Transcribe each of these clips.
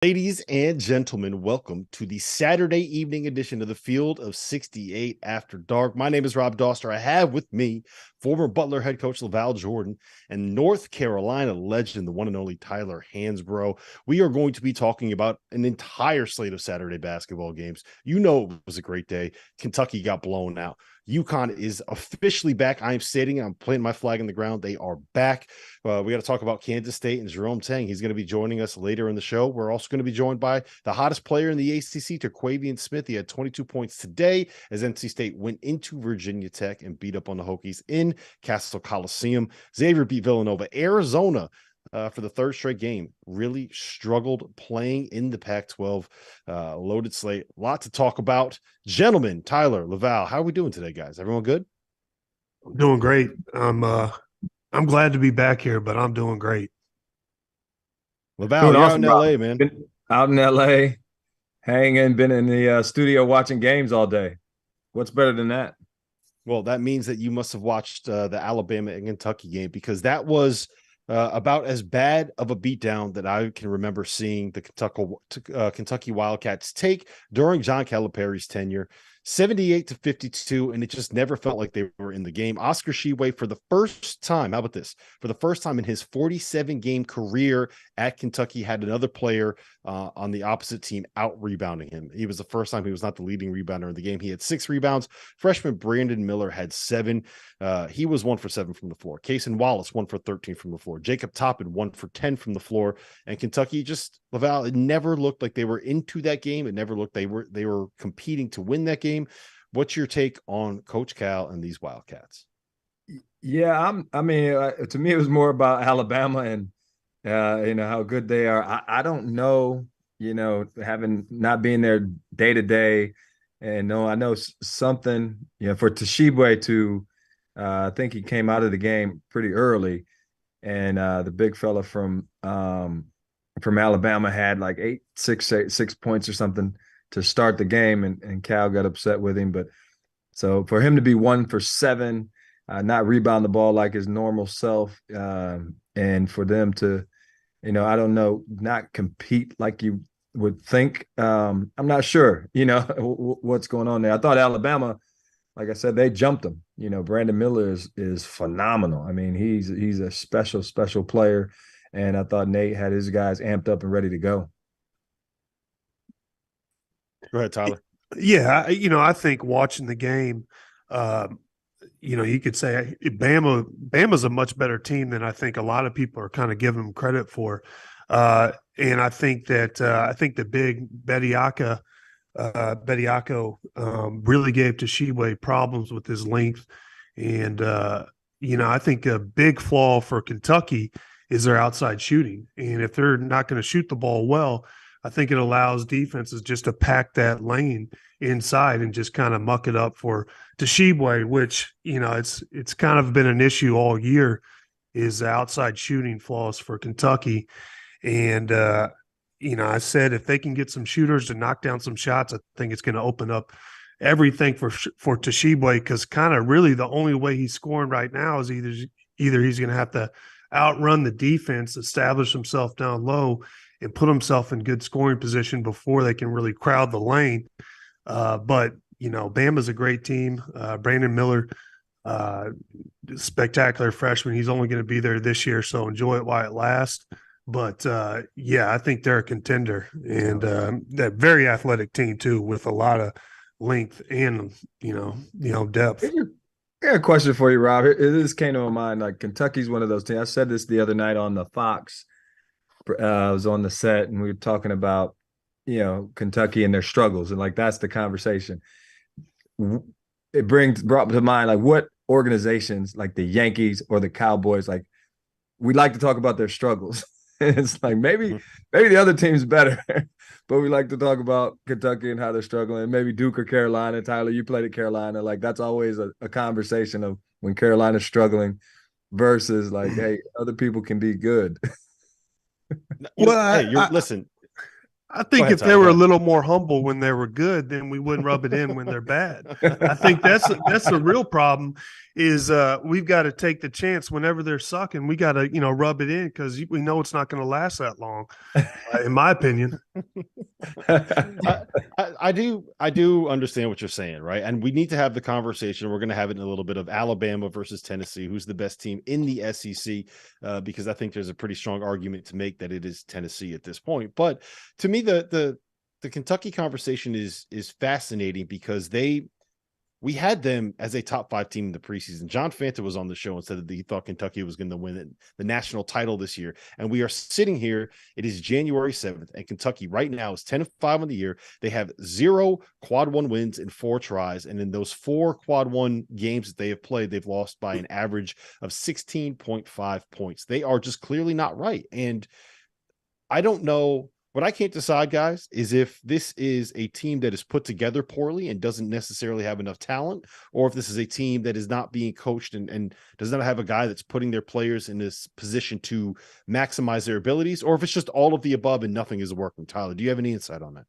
Ladies and gentlemen, welcome to the Saturday evening edition of the Field of 68 After Dark. My name is Rob Dauster. I have with me former Butler head coach LaVall Jordan and North Carolina legend, the one and only Tyler Hansbrough. We are going to be talking about an entire slate of Saturday basketball games. You know it was a great day. Kentucky got blown out. UConn is officially back. I am stating, I'm planting my flag in the ground. They are back. We got to talk about Kansas State and Jerome Tang. He's going to be joining us later in the show. We're also going to be joined by the hottest player in the ACC, Terquavion Smith. He had 22 points today as NC State went into Virginia Tech and beat up on the Hokies in Castle Coliseum. Xavier beat Villanova. Arizona, for the third straight game, really struggled playing in the Pac-12 loaded slate. A lot to talk about. Gentlemen, Tyler, LaVall, how are we doing today, guys? Everyone good? I'm doing great. I'm glad to be back here, but I'm doing great. LaVall, Doing you're out in awesome, Rob. LA, man. Been out in LA, hanging, been in the studio watching games all day. What's better than that? Well, that means that you must have watched the Alabama and Kentucky game, because that was about as bad of a beatdown that I can remember seeing the Kentucky Wildcats take during John Calipari's tenure. 78-52, and it just never felt like they were in the game. Oscar Tshiebwe, for the first time, how about this? For the first time in his 47-game career at Kentucky, had another player on the opposite team out-rebounding him. He was the first time he was not the leading rebounder in the game. He had 6 rebounds. Freshman Brandon Miller had 7. He was 1 for 7 from the floor. Cason Wallace, 1 for 13 from the floor. Jacob Toppin, 1 for 10 from the floor. And Kentucky just, LaVall, it never looked like they were into that game. It never looked they were competing to win that game. What's your take on Coach Cal and these Wildcats? Yeah, to me, it was more about Alabama and how good they are. I don't know, having not being there day to day, and no, I know something, for Tshiebwe to, I think he came out of the game pretty early, and the big fella from Alabama had like 6 points or something to start the game, and Cal got upset with him. But so for him to be 1 for 7, not rebound the ball like his normal self, and for them to, I don't know, not compete like you would think. I'm not sure, what's going on there. I thought Alabama, like I said, they jumped him. Brandon Miller is phenomenal. I mean, he's a special player, and I thought Nate had his guys amped up and ready to go. Go ahead, Tyler. Yeah, I think watching the game, you could say Bama's a much better team than I think a lot of people are kind of giving them credit for. And I think that the big Bediako really gave Tshiebwe problems with his length. And, I think a big flaw for Kentucky is their outside shooting. And if they're not going to shoot the ball well, I think it allows defenses just to pack that lane inside and just kind of muck it up for Tshiebwe, which, it's kind of been an issue all year, is outside shooting flaws for Kentucky. And, I said if they can get some shooters to knock down some shots, I think it's going to open up everything for Tshiebwe, because kind of really the only way he's scoring right now is either he's going to have to outrun the defense, establish himself down low, and put himself in good scoring position before they can really crowd the lane. But Bama's a great team. Brandon Miller, spectacular freshman. He's only going to be there this year, so enjoy it while it lasts. But I think they're a contender, and that very athletic team too, with a lot of length and depth. I got a question for you, Rob. This came to my mind. Like, Kentucky's one of those teams. I said this the other night on the Fox. I was on the set, and we were talking about, Kentucky and their struggles, and like that's the conversation. It brought to mind, like, what organizations like the Yankees or the Cowboys, like, we like to talk about their struggles. It's like maybe the other team's better, but we like to talk about Kentucky and how they're struggling. Maybe Duke or Carolina. Tyler, you played at Carolina. Like, that's always a conversation of when Carolina's struggling versus like, hey, other people can be good. Listen, I think ahead, if they Tyler, were go a ahead. little more humble when they were good, then we wouldn't rub it in when they're bad. I think that's the real problem is we've got to take the chance whenever they're sucking. We got to, rub it in because we know it's not going to last that long, in my opinion. I do understand what you're saying, right? And we need to have the conversation. We're going to have it in a little bit of Alabama versus Tennessee. Who's the best team in the SEC? Because I think there's a pretty strong argument to make that it is Tennessee at this point. But to me, the Kentucky conversation is fascinating because we had them as a top 5 team in the preseason. John Fanta was on the show and said that he thought Kentucky was going to win the national title this year. And we are sitting here. It is January 7th, and Kentucky right now is 10-5 on the year. They have 0 quad 1 wins in 4 tries. And in those 4 quad 1 games that they have played, they've lost by an average of 16.5 points. They are just clearly not right. And I don't know. What I can't decide, guys, is if this is a team that is put together poorly and doesn't necessarily have enough talent, or if this is a team that is not being coached and does not have a guy that's putting their players in this position to maximize their abilities, or if it's just all of the above and nothing is working. Tyler, do you have any insight on that?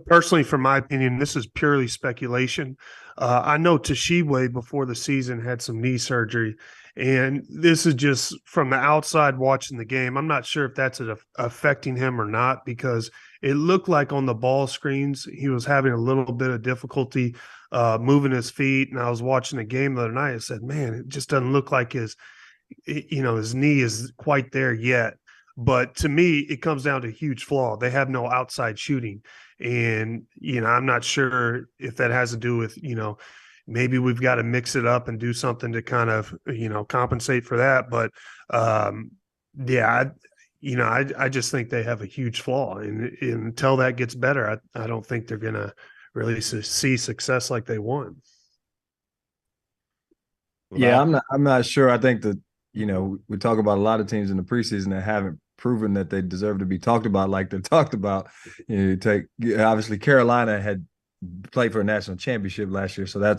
Personally, from my opinion, this is purely speculation. I know Tshiebwe before the season had some knee surgery, and this is just from the outside watching the game. I'm not sure if that's affecting him or not because it looked like on the ball screens he was having a little bit of difficulty moving his feet. And I was watching the game the other night. I said, "Man, it just doesn't look like his knee is quite there yet." But to me, it comes down to a huge flaw. They have no outside shooting. And, I'm not sure if that has to do with, maybe we've got to mix it up and do something to kind of, compensate for that. But, I just think they have a huge flaw. And until that gets better, I don't think they're going to really see success like they want. Yeah, I'm not sure. I think that, we talk about a lot of teams in the preseason that haven't proven that they deserve to be talked about like they're talked about. Obviously Carolina had played for a national championship last year, so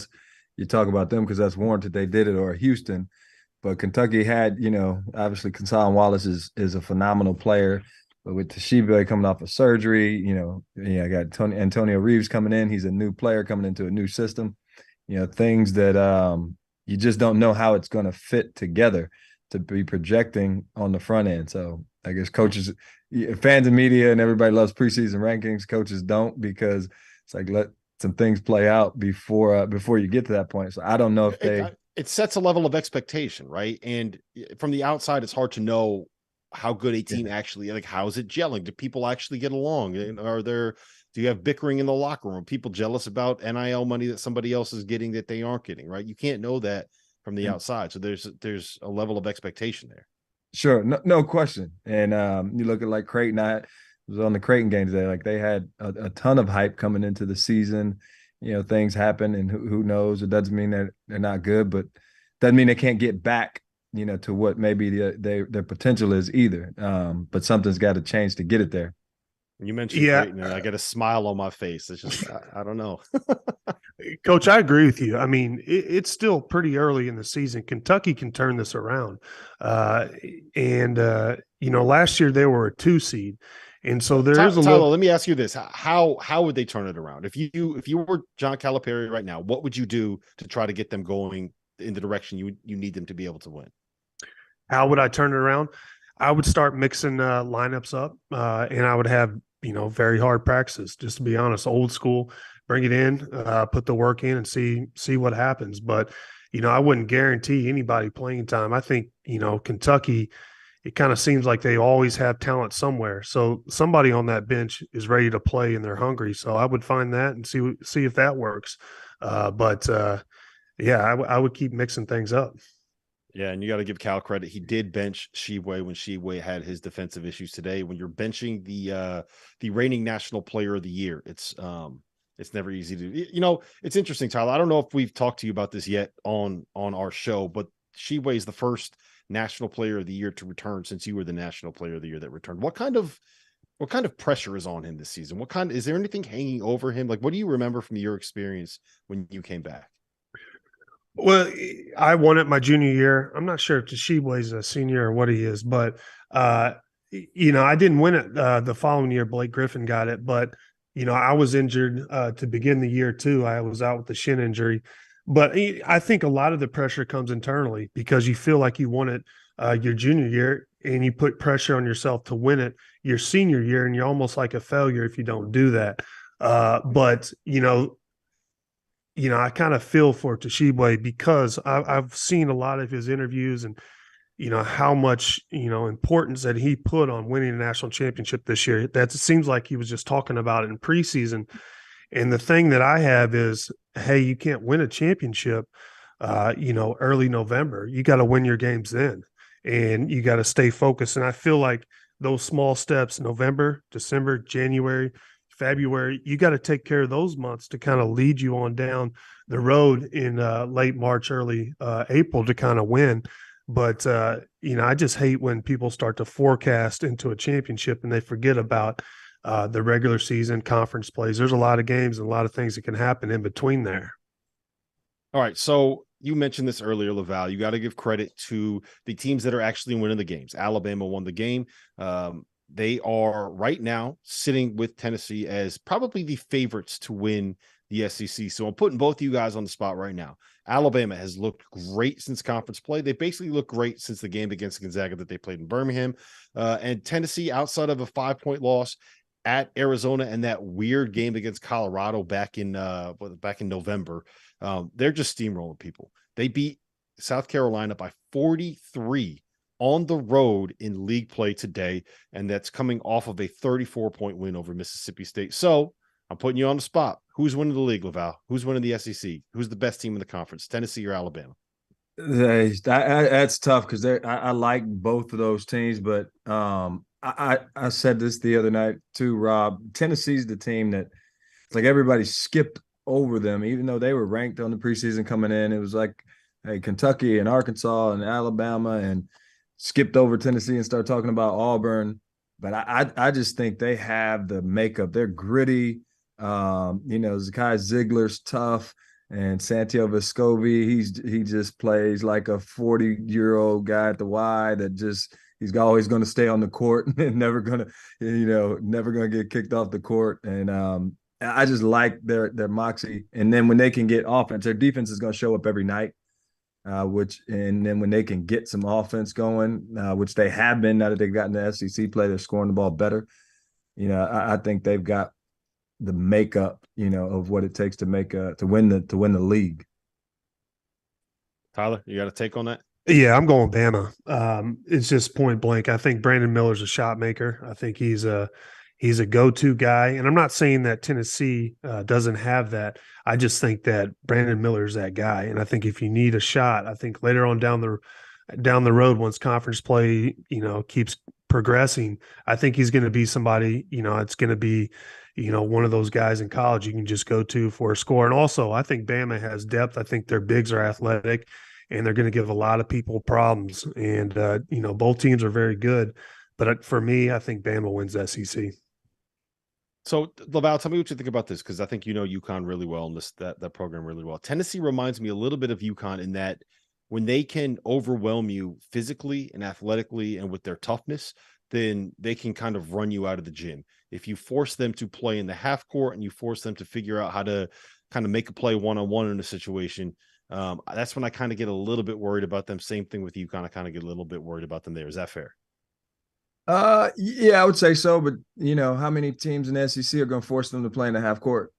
you talk about them because that's warranted they did it, or Houston. But Kentucky had, obviously Conson Wallace is a phenomenal player, but with Tshiebwe coming off of surgery, I got Antonio Reeves coming in. He's a new player coming into a new system. Things that you just don't know how it's going to fit together to be projecting on the front end. So I guess coaches, fans and media and everybody loves preseason rankings. Coaches don't, because it's like, let some things play out before you get to that point. So I don't know if it sets a level of expectation, right? And from the outside, it's hard to know how good a team actually, like, how is it gelling? Do people actually get along? Do you have bickering in the locker room? People jealous about NIL money that somebody else is getting that they aren't getting, right? You can't know that from the outside. So there's a level of expectation there. Sure. No question. And you look at like Creighton. I was on the Creighton game today. Like, they had a ton of hype coming into the season. Things happen, and who knows? It doesn't mean that they're not good, but doesn't mean they can't get back, to what maybe their potential is either. But something's got to change to get it there. You mentioned Creighton, and I get a smile on my face. It's just, I don't know. Coach, I agree with you. I mean, it's still pretty early in the season. Kentucky can turn this around. Last year they were a 2 seed. And so there's Tyler, let me ask you this. How would they turn it around? If you were John Calipari right now, what would you do to try to get them going in the direction you need them to be able to win? How would I turn it around? I would start mixing lineups up, and I would have, very hard practices, just to be honest, old school, bring it in, put the work in and see what happens. But, I wouldn't guarantee anybody playing time. I think, Kentucky, it kind of seems like they always have talent somewhere. So somebody on that bench is ready to play and they're hungry. So I would find that and see if that works. I would keep mixing things up. Yeah, and you got to give Cal credit. He did bench Tshiebwe when Tshiebwe had his defensive issues today. When you're benching the reigning national player of the year, it's never easy to. It's interesting, Tyler. I don't know if we've talked to you about this yet on our show, but Tshiebwe is the first national player of the year to return since you were the national player of the year that returned. What kind of pressure is on him this season? Is there anything hanging over him? Like, what do you remember from your experience when you came back? Well, I won it my junior year. I'm not sure if Tshiebwe's a senior or what he is, but I didn't win it the following year. Blake Griffin got it, but I was injured to begin the year too. I was out with the shin injury, but I think a lot of the pressure comes internally because you feel like you won it your junior year, and you put pressure on yourself to win it your senior year, and you're almost like a failure if you don't do that. But I kind of feel for Tshiebwe because I've seen a lot of his interviews and how much importance that he put on winning a national championship this year. That seems like he was just talking about it in preseason. And the thing that I have is, hey, you can't win a championship, early November. You got to win your games then, and you got to stay focused. And I feel like those small steps, November, December, January, February, you got to take care of those months to kind of lead you on down the road in late March, early April to kind of win. But, I just hate when people start to forecast into a championship and they forget about the regular season conference plays. There's a lot of games and a lot of things that can happen in between there. All right. So you mentioned this earlier, LaVall. You got to give credit to the teams that are actually winning the games. Alabama won the game. They are right now sitting with Tennessee as probably the favorites to win the SEC. So I'm putting both of you guys on the spot right now. Alabama has looked great since conference play. They basically look great since the game against Gonzaga that they played in Birmingham. And Tennessee, outside of a 5-point loss at Arizona and that weird game against Colorado back in November, they're just steamrolling people. They beat South Carolina by 43 on the road in league play today, and that's coming off of a 34-point win over Mississippi State. So I'm putting you on the spot. Who's winning the league, LaVall? Who's winning the SEC? Who's the best team in the conference, Tennessee or Alabama? That's tough because I like both of those teams, but I said this the other night too, Rob. Tennessee's the team that it's like everybody skipped over them, even though they were ranked on the preseason coming in. It was like, hey, Kentucky and Arkansas and Alabama, and skipped over Tennessee and started talking about Auburn. But I just think they have the makeup. They're gritty. Zakai Ziegler's tough, and Santiago Vescovi, he just plays like a 40-year-old guy at the Y that just he's always going to stay on the court and never going to get kicked off the court. And I just like their moxie. And then when they can get offense, their defense is going to show up every night. And then when they can get some offense going, which they have been now that they've gotten the SEC play, they're scoring the ball better. I think they've got the makeup, of what it takes to win the league. Tyler, you got a take on that? Yeah, I'm going Bama. It's just point blank. I think Brandon Miller's a shot maker. I think he's a go-to guy. And I'm not saying that Tennessee doesn't have that. I just think that Brandon Miller's that guy. And I think if you need a shot, I think later on down the road, once conference play, keeps progressing, I think he's going to be somebody, it's going to be, one of those guys in college you can just go to for a score. And also, I think Bama has depth. I think their bigs are athletic, and they're going to give a lot of people problems. And, both teams are very good. But for me, I think Bama wins SEC. So, LaVall, tell me what you think about this, because I think you know UConn really well and that program really well. Tennessee reminds me a little bit of UConn in that when they can overwhelm you physically and athletically and with their toughness, then they can kind of run you out of the gym. If you force them to play in the half court and you force them to figure out how to kind of make a play one-on-one in a situation, that's when I kind of get a little bit worried about them. Same thing with UConn. I kind of get a little bit worried about them there. Is that fair? Yeah, I would say so. But, how many teams in the SEC are going to force them to play in the half court?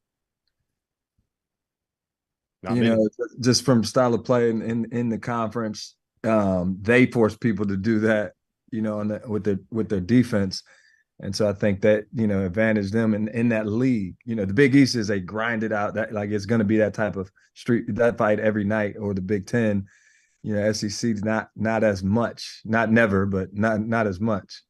Not many. Just from style of play in the conference, they force people to do that, with their defense. And so I think that, advantage them in that league. The Big East is a grinded out that like it's going to be that type of that fight every night, or the Big Ten. SEC's not as much, not never, but not as much.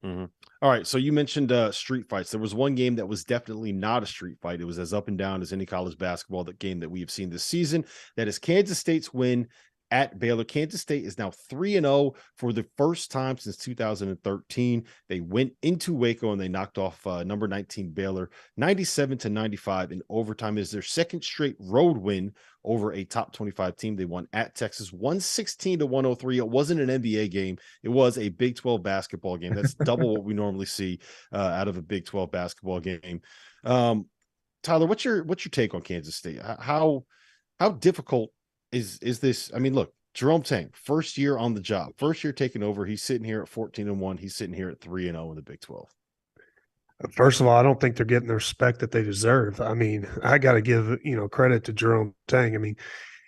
Mm-hmm. All right. So you mentioned street fights. There was one game that was definitely not a street fight. It was as up and down as any college basketball game that we have seen this season. That is Kansas State's win at Baylor. Kansas State is now 3-0 for the first time since 2013. They went into Waco and they knocked off number 19 Baylor 97-95 in overtime. It is their second straight road win over a top 25 team. They won at Texas 116-103. It wasn't an NBA game. It was a Big 12 basketball game. That's double what we normally see out of a Big 12 basketball game. Tyler, what's your take on Kansas State? How difficult is this? I mean, look, Jerome Tang, first year on the job, first year taking over. He's sitting here at 14-1. He's sitting here at 3-0 in the Big 12. First of all, I don't think they're getting the respect that they deserve. I mean, I got to give, credit to Jerome Tang. I mean,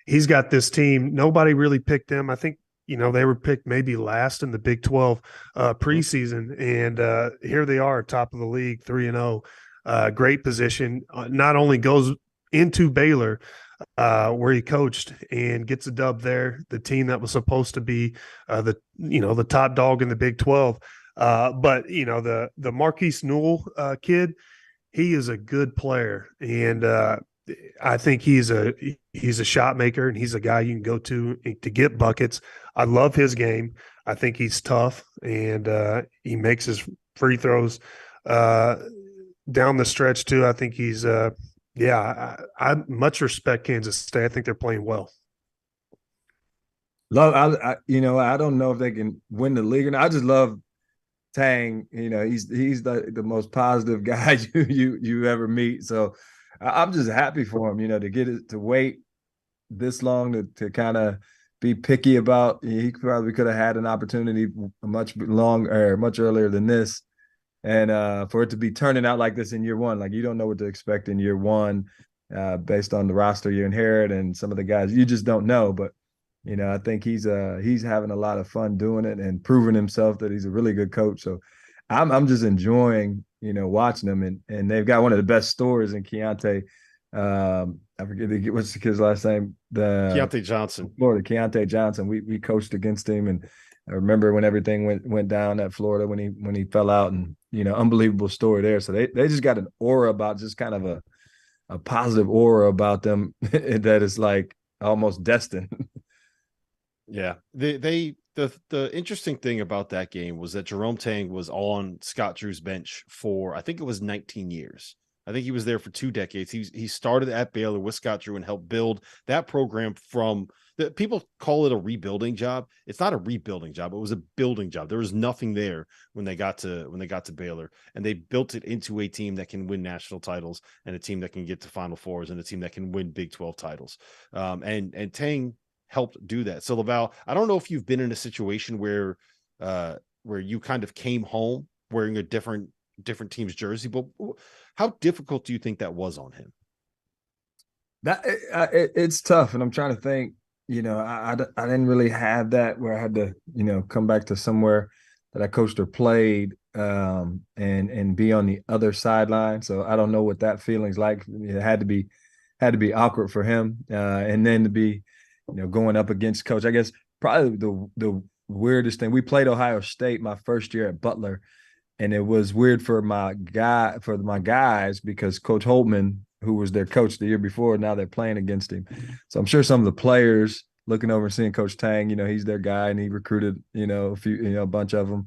he's got this team. Nobody really picked them. I think, they were picked maybe last in the Big 12 preseason. And here they are, top of the league, 3-0. Great position. Not only goes into Baylor, where he coached, and gets a dub there, the team that was supposed to be the top dog in the Big 12. But the Marquise Newell kid, he is a good player, and I think he's a shot maker, and he's a guy you can go to get buckets. I love his game. I think he's tough, and he makes his free throws down the stretch too. I think he's I much respect Kansas State. I think they're playing well. I don't know if they can win the league, and I just love Tang. He's the most positive guy you ever meet. So I'm just happy for him. To get it, to wait this long to kind of be picky about. He probably could have had an opportunity much earlier than this. And for it to be turning out like this in year one, like you don't know what to expect in year one based on the roster you inherit and some of the guys you just don't know. But, I think he's having a lot of fun doing it and proving himself that he's a really good coach. So I'm just enjoying, watching them. And they've got one of the best stories in Keontae. I forget what's the kid's last name. Keontae Johnson. Florida, Keontae Johnson. We coached against him, and I remember when everything went down at Florida when he fell out, and unbelievable story there. So they just got an aura about, just kind of a positive aura about them that is like almost destined. Yeah, the interesting thing about that game was that Jerome Tang was on Scott Drew's bench for, I think it was 19 years. I think he was there for 2 decades. He started at Baylor with Scott Drew and helped build that program from the, people call it a rebuilding job. It's not a rebuilding job. It was a building job. There was nothing there when they got to Baylor, and they built it into a team that can win national titles, and a team that can get to Final Fours, and a team that can win Big 12 titles. And Tang helped do that. So LaVall, I don't know if you've been in a situation where you kind of came home wearing a different team's jersey, but how difficult do you think that was on him? That it's tough, and I'm trying to think. I didn't really have that where I had to come back to somewhere that I coached or played and be on the other sideline. So I don't know what that feeling's like. It had to be awkward for him, and then to be going up against coach. I guess probably the weirdest thing, we played Ohio State my first year at Butler. And it was weird for my guys because Coach Holtman, who was their coach the year before, now they're playing against him. So I'm sure some of the players looking over and seeing Coach Tang, he's their guy, and he recruited, a bunch of them.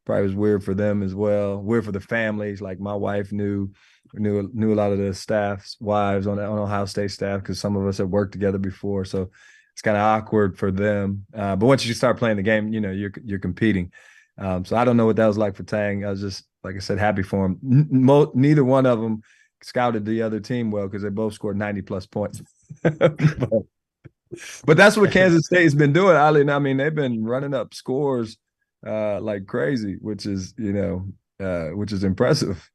Probably was weird for them as well. Weird for the families. Like my wife knew a lot of the staff's wives on Ohio State staff because some of us had worked together before. So it's kind of awkward for them. But once you start playing the game, you're competing. So I don't know what that was like for Tang. I was just, like I said, happy for him. Neither one of them scouted the other team well because they both scored 90-plus points. but that's what Kansas State has been doing, Ali. I mean, they've been running up scores like crazy, which is impressive.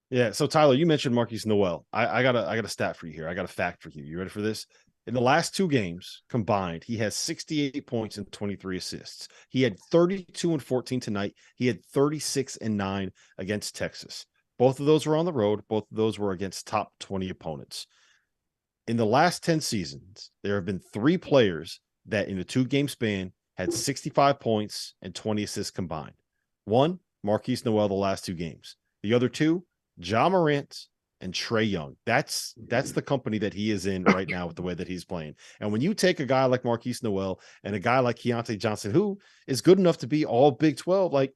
Yeah. So Tyler, you mentioned Marquise Newell. I got a stat for you here. I got a fact for you. You ready for this? In the last 2 games combined, he has 68 points and 23 assists. He had 32 and 14 tonight. He had 36 and 9 against Texas. Both of those were on the road. Both of those were against top 20 opponents. In the last 10 seasons, there have been 3 players that in the 2-game span had 65 points and 20 assists combined. One, Marquise Newell, the last 2 games. The other 2, Ja Morant and Trae Young. That's the company that he is in right now with the way that he's playing. And when you take a guy like Marquise Noel and a guy like Keontae Johnson, who is good enough to be all Big 12, like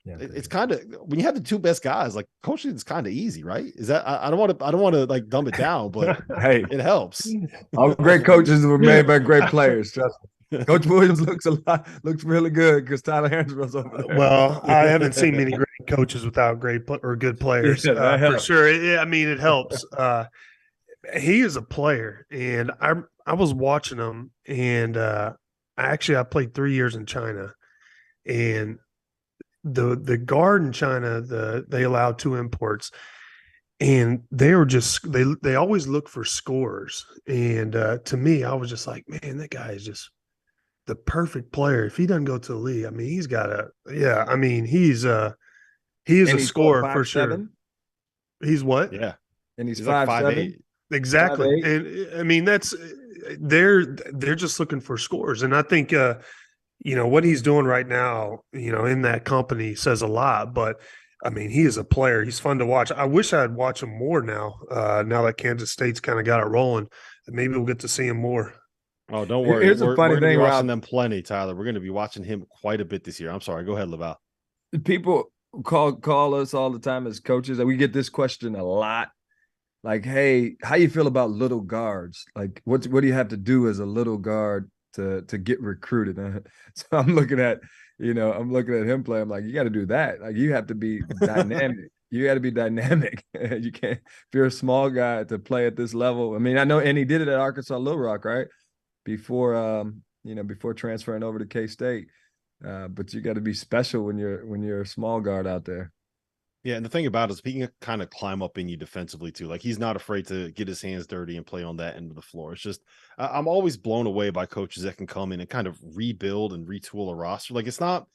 it's kind of, when you have the two best guys, like coaching is kind of easy, right? Is that, I don't want to like dumb it down, but hey, it helps. All great coaches were made by great players. Trust me. Coach Williams looks really good because Tyler Hansbrough's over there. Well, I haven't seen many great coaches without great or good players for sure. I mean, it helps. He is a player, and I was watching him, and I played 3 years in China, and the guard in China, they allowed 2 imports, and they were just they always look for scorers, and to me, I was just like, man, that guy is just the perfect player. If he doesn't go to the league, I mean, he's got he is a scorer for sure. He's what? Yeah. And he's 5'7". Exactly. 5'8". And I mean, they're just looking for scores. And I think, what he's doing right now, in that company says a lot, but I mean, he is a player. He's fun to watch. I wish I'd watch him more now that Kansas State's kind of got it rolling. Maybe we'll get to see him more. Oh, don't worry. Here's a funny thing, we're Rob. watching them plenty, Tyler. We're going to be watching him quite a bit this year. I'm sorry. Go ahead, LaVall. People call us all the time as coaches, and we get this question a lot. Like, hey, how you feel about little guards? Like, what do you have to do as a little guard to get recruited? So I'm looking at him play. I'm like, you got to do that. Like, you have to be dynamic. You got to be dynamic. You can't, if you're a small guy to play at this level. I mean, I know, and he did it at Arkansas Little Rock, right? Before transferring over to K-State. But you got to be special when you're a small guard out there. Yeah, and the thing about it is he can kind of climb up in you defensively too. Like, he's not afraid to get his hands dirty and play on that end of the floor. It's just I'm always blown away by coaches that can come in and kind of rebuild and retool a roster. Like, it's not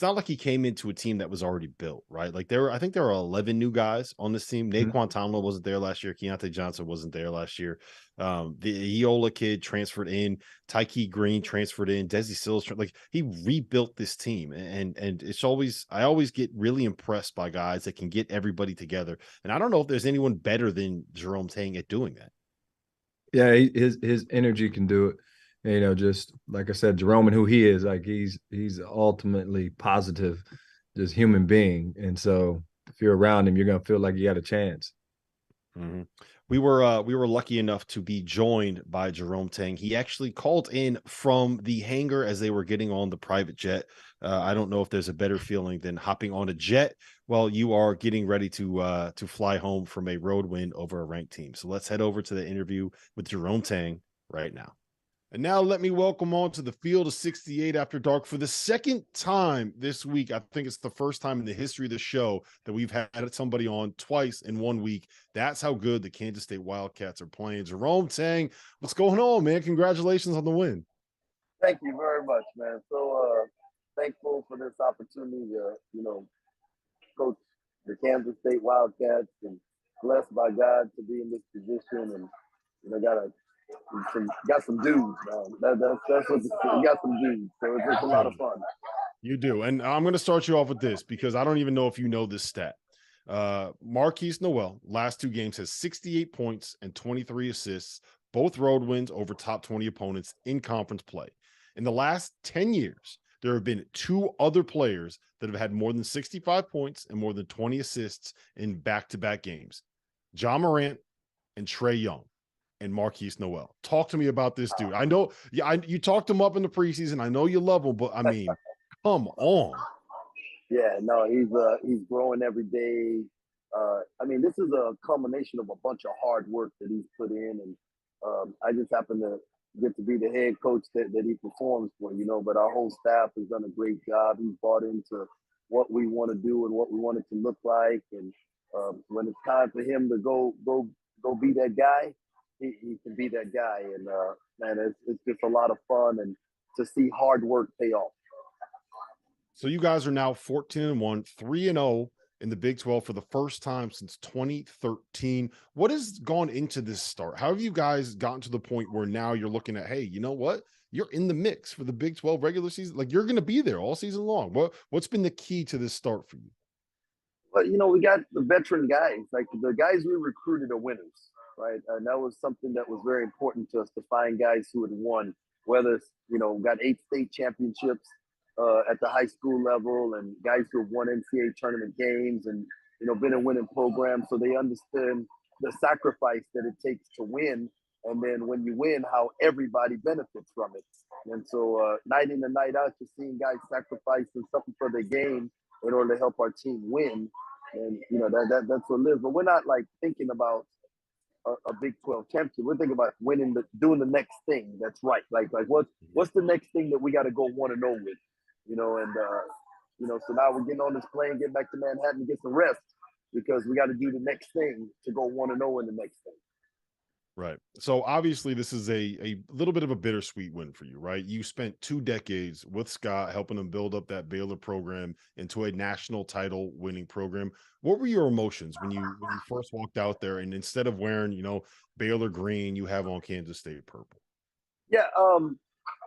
like he came into a team that was already built, right? Like, I think there are 11 new guys on this team. Naquan Tomlin wasn't there last year. Keontae Johnson wasn't there last year. The Iola kid transferred in. Tyke Green transferred in. Desi Sills, like, he rebuilt this team, and I always get really impressed by guys that can get everybody together. And I don't know if there's anyone better than Jerome Tang at doing that. Yeah, his energy can do it. Just like I said, Jerome and who he is, like he's ultimately positive, just human being. And so if you're around him, you're gonna feel like you got a chance. Mm-hmm. We were lucky enough to be joined by Jerome Tang. He actually called in from the hangar as they were getting on the private jet. I don't know if there's a better feeling than hopping on a jet while you are getting ready to fly home from a road win over a ranked team. So let's head over to the interview with Jerome Tang right now. And now let me welcome on to the Field of 68 After Dark for the second time this week. I think it's the first time in the history of the show that we've had somebody on twice in 1 week. That's how good the Kansas State Wildcats are playing. Jerome Tang, what's going on, man? Congratulations on the win. Thank you very much, man. So thankful for this opportunity to, coach the Kansas State Wildcats, and blessed by God to be in this position, and got some dudes, man. That's what we got, some dudes. So it's a lot of fun. You do. And I'm going to start you off with this because I don't even know if you know this stat. Marquise Noel, last 2 games, has 68 points and 23 assists, both road wins over top 20 opponents in conference play. In the last 10 years, there have been 2 other players that have had more than 65 points and more than 20 assists in back-to-back games. Ja Morant and Trae Young. And Marquise Noel. Talk to me about this dude. I know you talked him up in the preseason. I know you love him, but I mean, come on. Yeah, no, he's growing every day. I mean, this is a culmination of a bunch of hard work that he's put in, and I just happen to get to be the head coach that he performs for, but our whole staff has done a great job. He's bought into what we want to do and what we want it to look like, and when it's time for him to go be that guy, he can be that guy, and man, it's just a lot of fun, and to see hard work pay off. So you guys are now 14-1, 3-0 in the Big 12 for the first time since 2013. What has gone into this start? How have you guys gotten to the point where now you're looking at, hey, you know what? You're in the mix for the Big 12 regular season. Like, you're going to be there all season long. What's been the key to this start for you? But we got the veteran guys. Like the guys we recruited are winners, right? And that was something that was very important to us to find guys who had won. Whether it's got 8 state championships at the high school level, and guys who have won NCAA tournament games, and been in winning programs, so they understand the sacrifice that it takes to win. And then when you win, how everybody benefits from it. And so night in and night out, you're seeing guys sacrificing something for their game in order to help our team win. And that's what it is. But we're not like thinking about a Big 12 championship. We're thinking about doing the next thing that's right. Like what's the next thing that we got to go 1-0 with, So now we're getting on this plane, get back to Manhattan, and get some rest because we got to do the next thing to go 1-0 in the next thing. Right. So obviously this is a little bit of a bittersweet win for you, right? You spent 2 decades with Scott helping him build up that Baylor program into a national title winning program. What were your emotions when you first walked out there and instead of wearing, Baylor green, you have on Kansas State purple? Yeah,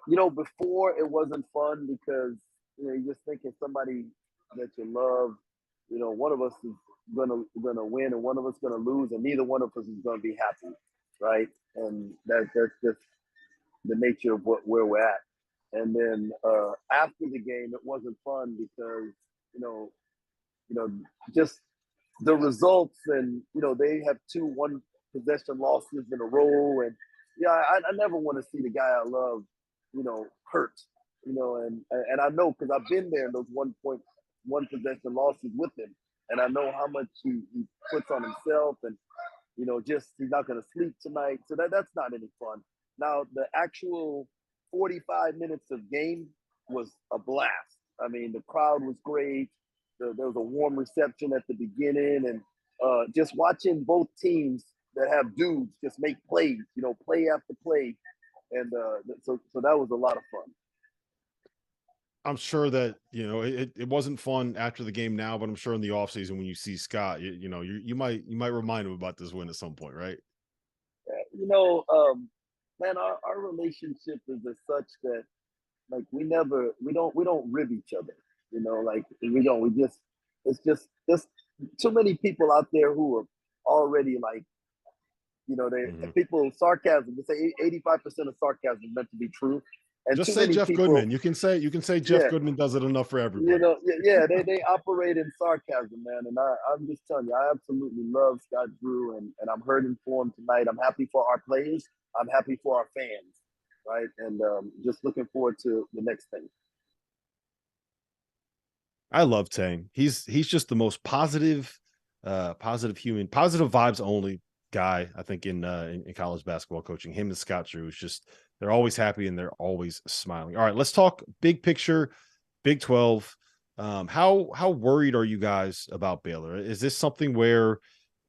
before it wasn't fun because you're just thinking somebody that you love, one of us is gonna win and one of us gonna lose, and neither one of us is gonna be happy. Right, and that's just the nature of where we're at. And then after the game, it wasn't fun because just the results, and they have 2 1-possession losses in a row, and I never want to see the guy I love, hurt, and I know because I've been there in those 1-possession losses with him, and I know how much he puts on himself, and just he's not going to sleep tonight. So that's not any fun. Now, the actual 45 minutes of game was a blast. I mean, the crowd was great. There was a warm reception at the beginning. And just watching both teams that have dudes just make plays, play after play. And so that was a lot of fun. I'm sure that, it wasn't fun after the game now, but I'm sure in the offseason when you see Scott, you might remind him about this win at some point, right? Man, our relationship is as such that like we don't rib each other, it's just too many people out there who are already like, people sarcasm, they say 85% of sarcasm is meant to be true. And just say Jeff Goodman. You can say Jeff Goodman does it enough for everybody. They operate in sarcasm, man. And I'm just telling you, I absolutely love Scott Drew, and I'm hurting for him tonight. I'm happy for our players. I'm happy for our fans, right? And just looking forward to the next thing. I love Tang. He's just the most positive human, positive vibes only guy, I think, in college basketball coaching. Him and Scott Drew is just, they're always happy and they're always smiling. All right, let's talk big picture, Big 12. How worried are you guys about Baylor? Is this something where,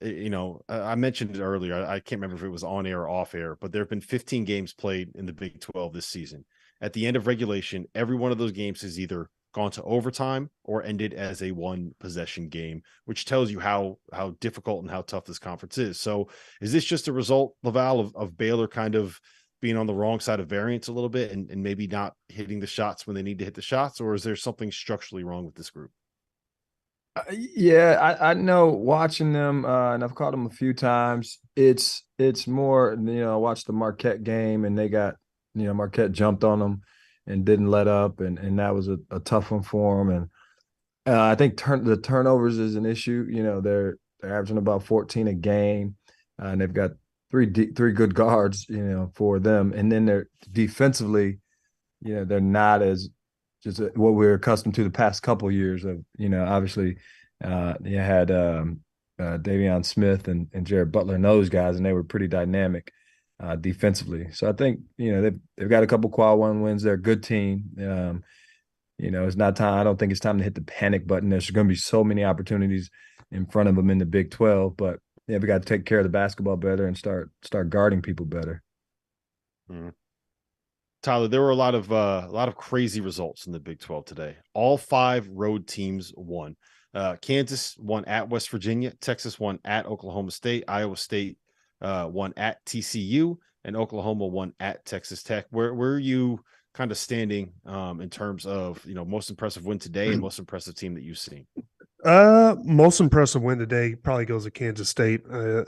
I mentioned it earlier, I can't remember if it was on air or off air, but there have been 15 games played in the Big 12 this season. At the end of regulation, every one of those games has either gone to overtime or ended as a 1-possession game, which tells you how difficult and how tough this conference is. So is this just a result, LaVall, of Baylor kind of being on the wrong side of variance a little bit and maybe not hitting the shots when they need to hit the shots, or is there something structurally wrong with this group? I know watching them, and I've caught them a few times. It's more, I watched the Marquette game and they got, Marquette jumped on them and didn't let up, and that was a tough one for them. And I think the turnovers is an issue. They're averaging about 14 a game, and they've got three good guards, for them. And then they're defensively, they're not as just what we're accustomed to the past couple of years of, obviously you had Davion Smith and Jared Butler and those guys, and they were pretty dynamic defensively. So I think, they've got a couple quad one wins. They're a good team. It's not time. I don't think it's time to hit the panic button. There's going to be so many opportunities in front of them in the Big 12, but we got to take care of the basketball better and start guarding people better. Mm-hmm. Tyler, there were a lot of crazy results in the Big 12 today. All 5 road teams won. Kansas won at West Virginia. Texas won at Oklahoma State. Iowa State won at TCU, and Oklahoma won at Texas Tech. Where are you kind of standing in terms of most impressive win today and most impressive team that you've seen? Most impressive win today probably goes to Kansas State. I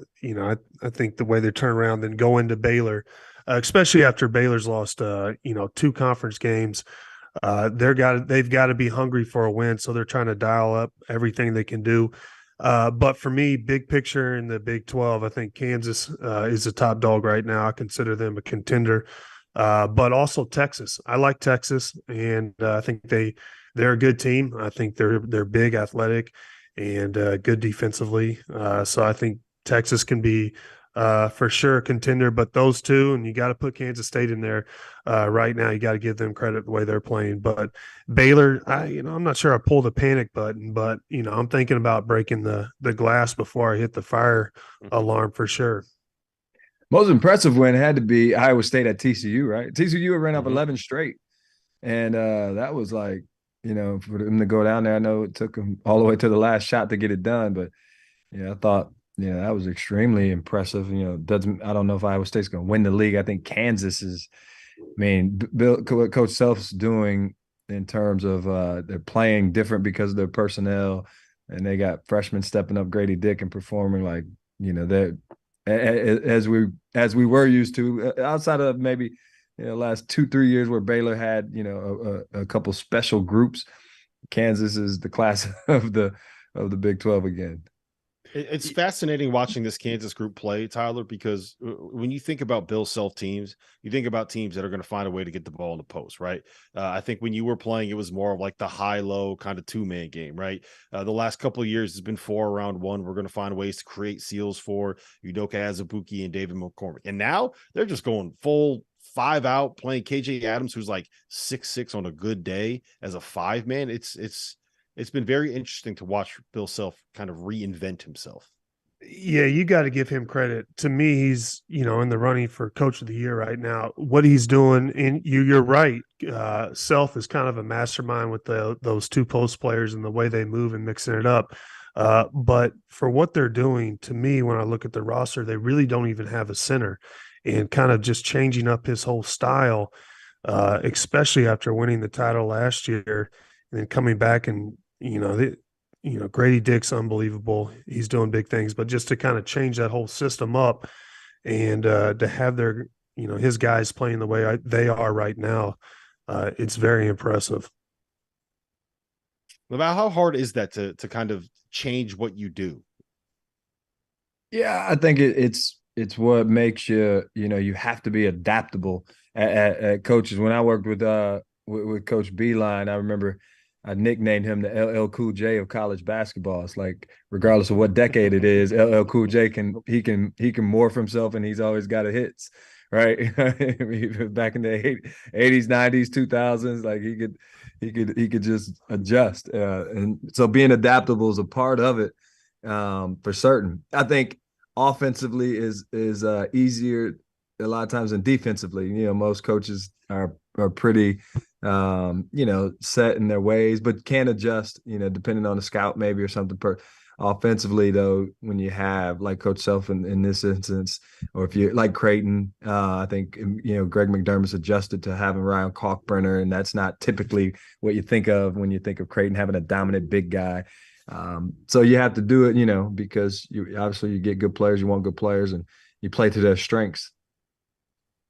think the way they turn around then go into Baylor, especially after Baylor's lost, 2 conference games. They've got to be hungry for a win, so they're trying to dial up everything they can do. But for me, big picture in the Big 12, I think Kansas is the top dog right now. I consider them a contender, but also Texas. I like Texas, and I think they're a good team. I think they're big, athletic, and good defensively. So I think Texas can be for sure a contender. But those two, and you got to put Kansas State in there right now. You got to give them credit the way they're playing. But Baylor, I'm not sure I pulled the panic button, but I'm thinking about breaking the glass before I hit the fire alarm for sure. Most impressive win had to be Iowa State at TCU, right? TCU ran up Mhm. 11 straight, and that was like, for them to go down there. I know it took them all the way to the last shot to get it done, but I thought that was extremely impressive. I don't know if Iowa State's going to win the league. I think Kansas is. I mean, what Coach Self's doing in terms of they're playing different because of their personnel, and they got freshmen stepping up, Grady Dick, and performing like they're as we were used to, outside of maybe last 2-3 years where Baylor had a couple special groups. Kansas is the class of the Big 12 again. It's fascinating watching this Kansas group play, Tyler, because when you think about Bill Self teams, you think about teams that are going to find a way to get the ball in the post, right? I think when you were playing, it was more of like the high-low kind of two-man game, right? The last couple of years, it's been 4 around 1. We're going to find ways to create seals for Udoka Azubuike and David McCormick. And now they're just going full 5 out, playing KJ Adams, who's like 6'6" on a good day as a 5-man. It's been very interesting to watch Bill Self kind of reinvent himself. Yeah, you got to give him credit. To me, he's in the running for Coach of the Year right now. What he's doing, and you're right. Self is kind of a mastermind with those 2 post players and the way they move and mixing it up. But for what they're doing, to me, when I look at the roster, they really don't even have a center, and kind of just changing up his whole style, especially after winning the title last year and then coming back and Grady Dick's unbelievable. He's doing big things, but just to kind of change that whole system up and to have their, his guys playing the way they are right now, it's very impressive. About how hard is that to kind of change what you do? Yeah, I think it's what makes you have to be adaptable at coaches. When I worked with Coach Beeline, I remember I nicknamed him the LL Cool J of college basketball. It's like, regardless of what decade it is, LL Cool J can morph himself, and he's always got a hits, right? I mean, back in the 80s, 90s, 2000s, like he could just adjust, and so being adaptable is a part of it, for certain. I think offensively is easier a lot of times than defensively. Most coaches are pretty set in their ways, but can adjust, depending on the scout maybe or something. Offensively, though, when you have like Coach Self in this instance, or if you like Creighton, I think Greg McDermott's adjusted to having Ryan Kalkbrenner, and that's not typically what you think of when you think of Creighton having a dominant big guy. So you have to do it, because you get good players, you want good players, and you play to their strengths.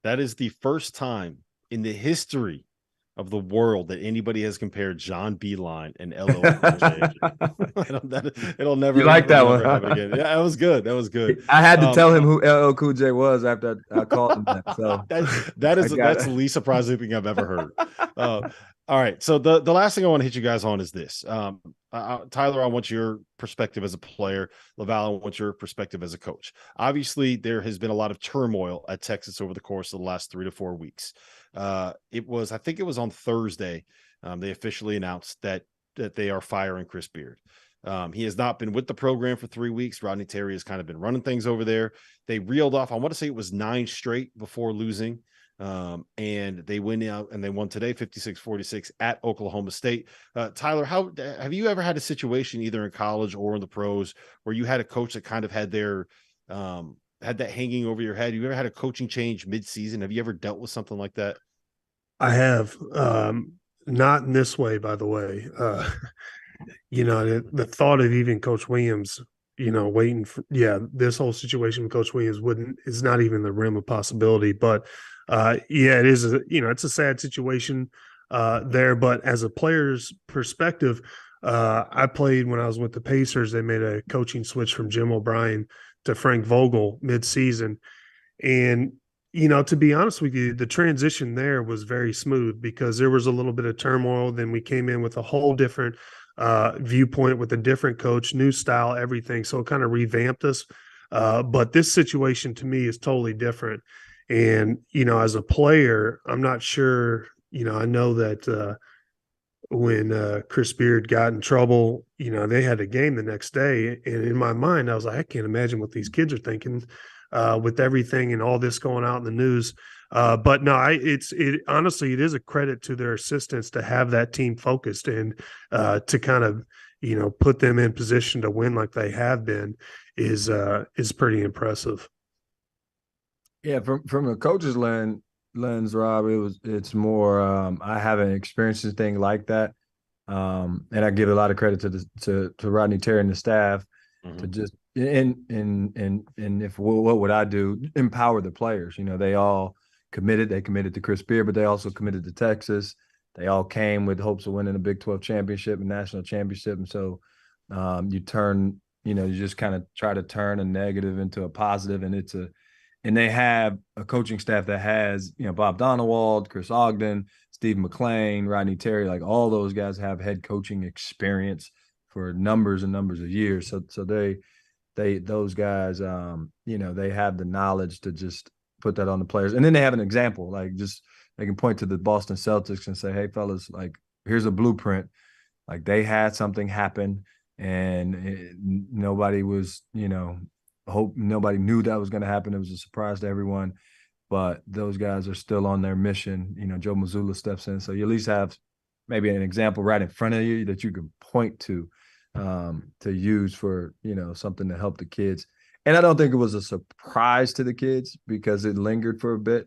That is the first time in the history of the world that anybody has compared John Beeline and LL Cool J. It'll never. You like that one? Happen again. Yeah, that was good. That was good. I had to tell him who LL Cool J was after I called him that. So that's the least surprising thing I've ever heard. All right. So the last thing I want to hit you guys on is this. Tyler, I want your perspective as a player. LaVall, I want your perspective as a coach. Obviously, there has been a lot of turmoil at Texas over the course of the last 3 to 4 weeks. I think it was on Thursday, they officially announced that they are firing Chris Beard. He has not been with the program for 3 weeks. Rodney Terry has kind of been running things over there. They reeled off, I want to say it was 9 straight before losing. And they win out, and they won today 56-46 at Oklahoma State. Tyler, how have you ever had a situation either in college or in the pros where you had a coach that kind of had their had that hanging over your head? You ever had a coaching change mid-season? Have you ever dealt with something like that? I have, not in this way, by the way. the thought of even Coach Williams, waiting for, this whole situation with Coach Williams is not even the rim of possibility. But it is, it's a sad situation there. But as a player's perspective, I played when I was with the Pacers. They made a coaching switch from Jim O'Brien to Frank Vogel mid-season. And, to be honest with you, the transition there was very smooth because there was a little bit of turmoil. Then we came in with a whole different viewpoint with a different coach, new style, everything. So it kind of revamped us. But this situation to me is totally different. And, as a player, I'm not sure, I know that when Chris Beard got in trouble, they had a game the next day. And in my mind, I was like, I can't imagine what these kids are thinking with everything and all this going out in the news. But no, honestly, it is a credit to their assistants to have that team focused and to kind of, put them in position to win like they have been is pretty impressive. Yeah, from a coach's lens, Rob, it's more I haven't experienced anything like that. And I give a lot of credit to Rodney Terry and the staff to just and if what would I do? Empower the players. They all committed. They committed to Chris Beard, but they also committed to Texas. They all came with hopes of winning a Big 12 championship and national championship. And so you just kind of try to turn a negative into a positive, and they have a coaching staff that has, Bob Donewald, Chris Ogden, Steve McClain, Rodney Terry, like all those guys have head coaching experience for numbers and numbers of years. So those guys, they have the knowledge to just put that on the players. And then they have an example, like just they can point to the Boston Celtics and say, hey, fellas, like here's a blueprint. Like they had something happen and nobody was, hope nobody knew that was going to happen. It was a surprise to everyone, but those guys are still on their mission. Joe Mazzulla steps in. So you at least have maybe an example right in front of you that you can point to use for, something to help the kids. And I don't think it was a surprise to the kids because it lingered for a bit.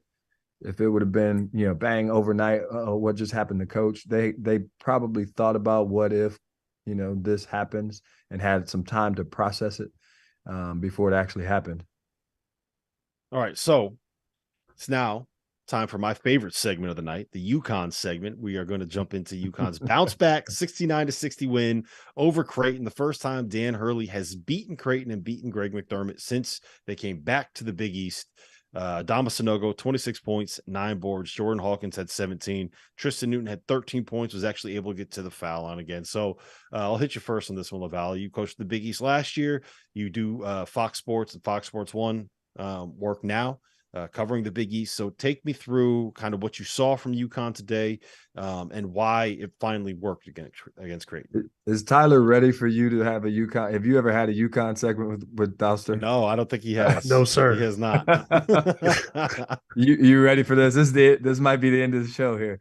If it would have been, bang overnight, what just happened to coach, they probably thought about what if, this happens and had some time to process it before it actually happened. All right. So it's now time for my favorite segment of the night, the UConn segment. We are going to jump into UConn's bounce back 69-60 win over Creighton. The first time Dan Hurley has beaten Creighton and beaten Greg McDermott since they came back to the Big East. Adama Sanogo, 26 points, 9 boards. Jordan Hawkins had 17. Tristan Newton had 13 points, was actually able to get to the foul line again. So I'll hit you first on this one, LaVall. You coached the Big East last year. You do Fox Sports and Fox Sports 1 work now. Covering the Big East. So take me through kind of what you saw from UConn today and why it finally worked against Creighton. Is Tyler ready for you to have a UConn? Have you ever had a UConn segment with Dauster? No, I don't think he has. No, sir. He has not. You ready for this? This might be the end of the show here.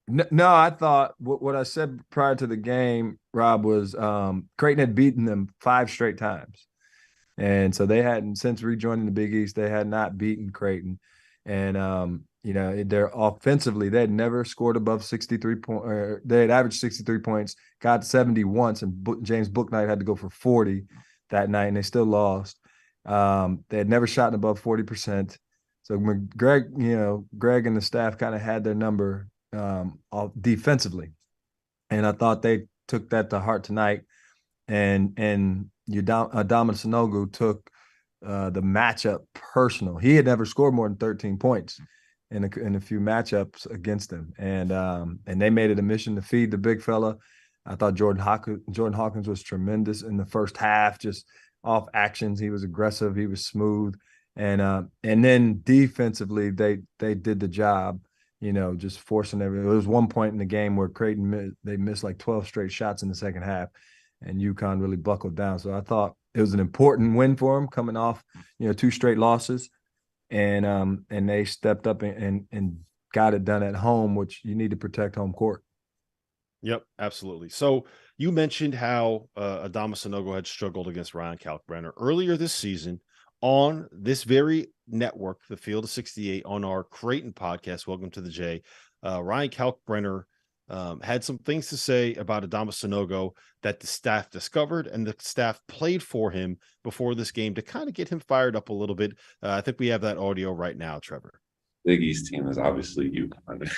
No, I thought what I said prior to the game, Rob, was Creighton had beaten them 5 straight times. And so they hadn't, since rejoining the Big East, they had not beaten Creighton. And, they're offensively, they had never scored above 63 points. They had averaged 63 points, got 70 once, and James Bouknight had to go for 40 that night, and they still lost. They had never shot above 40%. So Greg and the staff kind of had their number defensively. And I thought they took that to heart tonight. And Adama Sanogo took the matchup personal. He had never scored more than 13 points in a few matchups against them, and they made it a mission to feed the big fella. I thought Jordan Hawkins was tremendous in the first half, just off actions. He was aggressive. He was smooth, and then defensively they did the job. Just forcing everything. There was one point in the game where Creighton they missed like 12 straight shots in the second half. And UConn really buckled down. So I thought it was an important win for them coming off, 2 straight losses. And they stepped up and got it done at home, which you need to protect home court. Yep, absolutely. So you mentioned how Adama Sanogo had struggled against Ryan Kalkbrenner earlier this season on this very network, the Field of 68, on our Creighton podcast. Welcome to the J. Ryan Kalkbrenner had some things to say about Adama Sanogo that the staff discovered and the staff played for him before this game to kind of get him fired up a little bit. I think we have that audio right now, Trevor. Big East team is obviously UConn.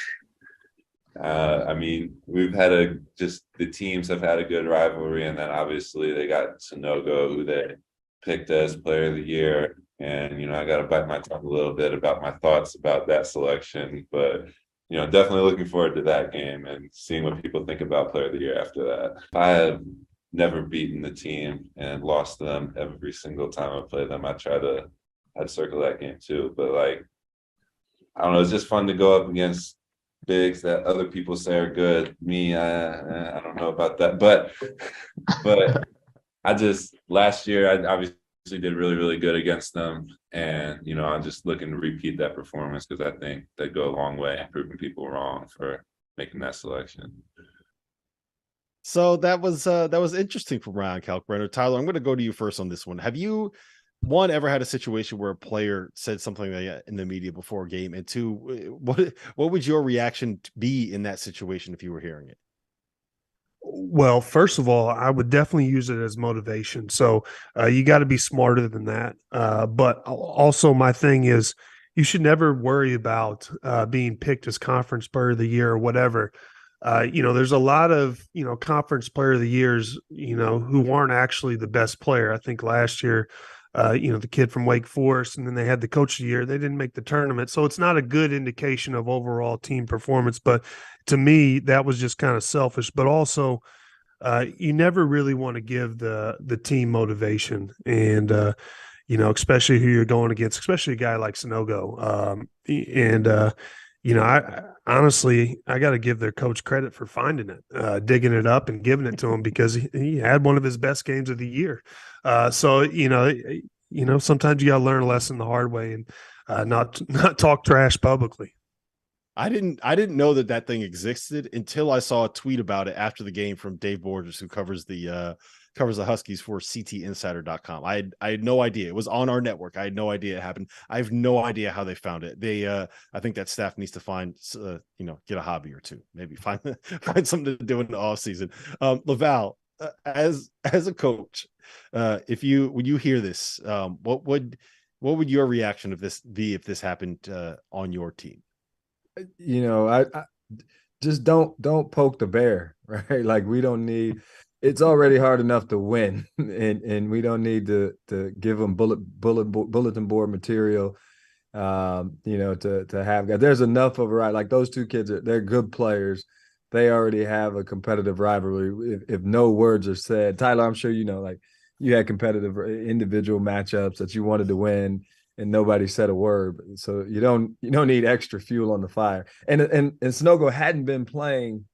I mean, the teams have had a good rivalry, and then obviously they got Sanogo, who they picked as player of the year. And, I got to bite my tongue a little bit about my thoughts about that selection, but, definitely looking forward to that game and seeing what people think about player of the year after that. I have never beaten the team and lost them every single time I play them. I'd circle that game too, but I don't know, it's just fun to go up against bigs that other people say are good. Me, I don't know about that, but last year I obviously did really, really good against them, and I'm just looking to repeat that performance because I think they go a long way in proving people wrong for making that selection. So that was interesting from Ryan Kalkbrenner. Tyler, I'm going to go to you first on this one. Have you ever had a situation where a player said something like that in the media before a game? And two, what would your reaction be in that situation if you were hearing it? Well, first of all, I would definitely use it as motivation. So you got to be smarter than that. But also my thing is you should never worry about being picked as conference player of the year or whatever. There's a lot of, conference player of the years, who aren't actually the best player. I think last year, the kid from Wake Forest, and then they had the coach of the year. They didn't make the tournament. So it's not a good indication of overall team performance. But to me, that was just kind of selfish. But also, you never really want to give the team motivation. And, especially who you're going against, especially a guy like Sanogo. I honestly, I got to give their coach credit for finding it, digging it up and giving it to him because he had one of his best games of the year. Sometimes you got to learn a lesson the hard way and not talk trash publicly. I didn't know that thing existed until I saw a tweet about it after the game from Dave Borges, who covers the Huskies for CTinsider.com. I had no idea it was on our network. I had no idea it happened. I have no idea how they found it. I think that staff needs to find, get a hobby or two, maybe find something to do in the off season. LaVall, as a coach, when you hear this, what would your reaction of this be if this happened on your team? I just don't poke the bear, right? Like we don't need. It's already hard enough to win, and we don't need to give them bulletin board material. To have guys. There's enough of a right. Like those two kids, they're good players. They already have a competitive rivalry. If no words are said, Tyler, I'm sure like you had competitive individual matchups that you wanted to win, and nobody said a word. So you don't need extra fuel on the fire. And Sanogo hadn't been playing.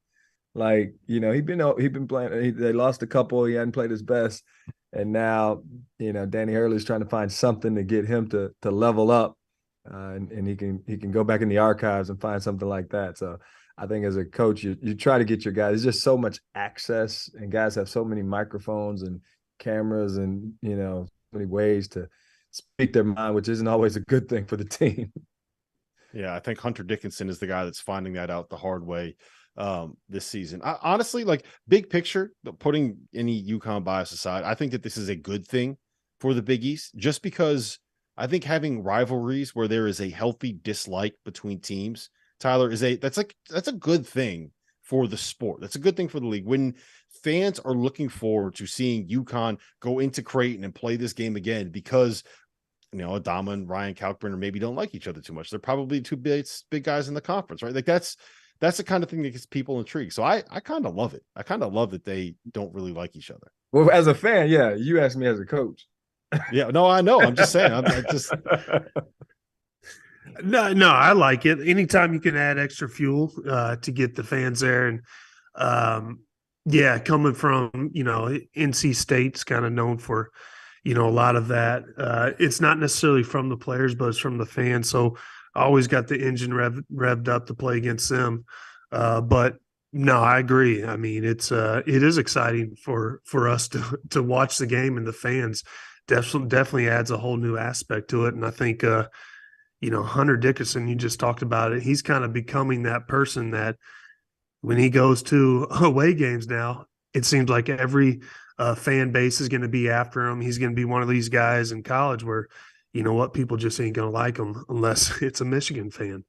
Like, he'd been playing. They lost a couple. He hadn't played his best, and now Danny Hurley's trying to find something to get him to level up, and he can go back in the archives and find something like that. So I think as a coach, you try to get your guys. There's just so much access, and guys have so many microphones and cameras, and so many ways to speak their mind, which isn't always a good thing for the team. Yeah, I think Hunter Dickinson is the guy that's finding that out the hard way this season. I honestly, big picture, putting any UConn bias aside, I think that this is a good thing for the Big East, just because I think having rivalries where there is a healthy dislike between teams, Tyler, that's a good thing for the sport. That's a good thing for the league. When fans are looking forward to seeing UConn go into Creighton and play this game again because Adama and Ryan Kalkbrenner maybe don't like each other too much. They're probably two big guys in the conference, right? Like that's the kind of thing that gets people intrigued. So I kind of love it. I kind of love that they don't really like each other. Well, as a fan, yeah, you asked me as a coach. Yeah, no, I know. I'm just saying. I just No, I like it. Anytime you can add extra fuel to get the fans there, and coming from NC State's kind of known for a lot of that. It's not necessarily from the players, but it's from the fans. So I always got the engine revved up to play against them. But no, I agree. I mean, it is exciting for us to watch the game, and the fans definitely adds a whole new aspect to it. And I think Hunter Dickinson, you just talked about it. He's kind of becoming that person that when he goes to away games now, it seems like every fan base is going to be after him. He's going to be one of these guys in college where, you know what, people just ain't going to like him unless it's a Michigan fan.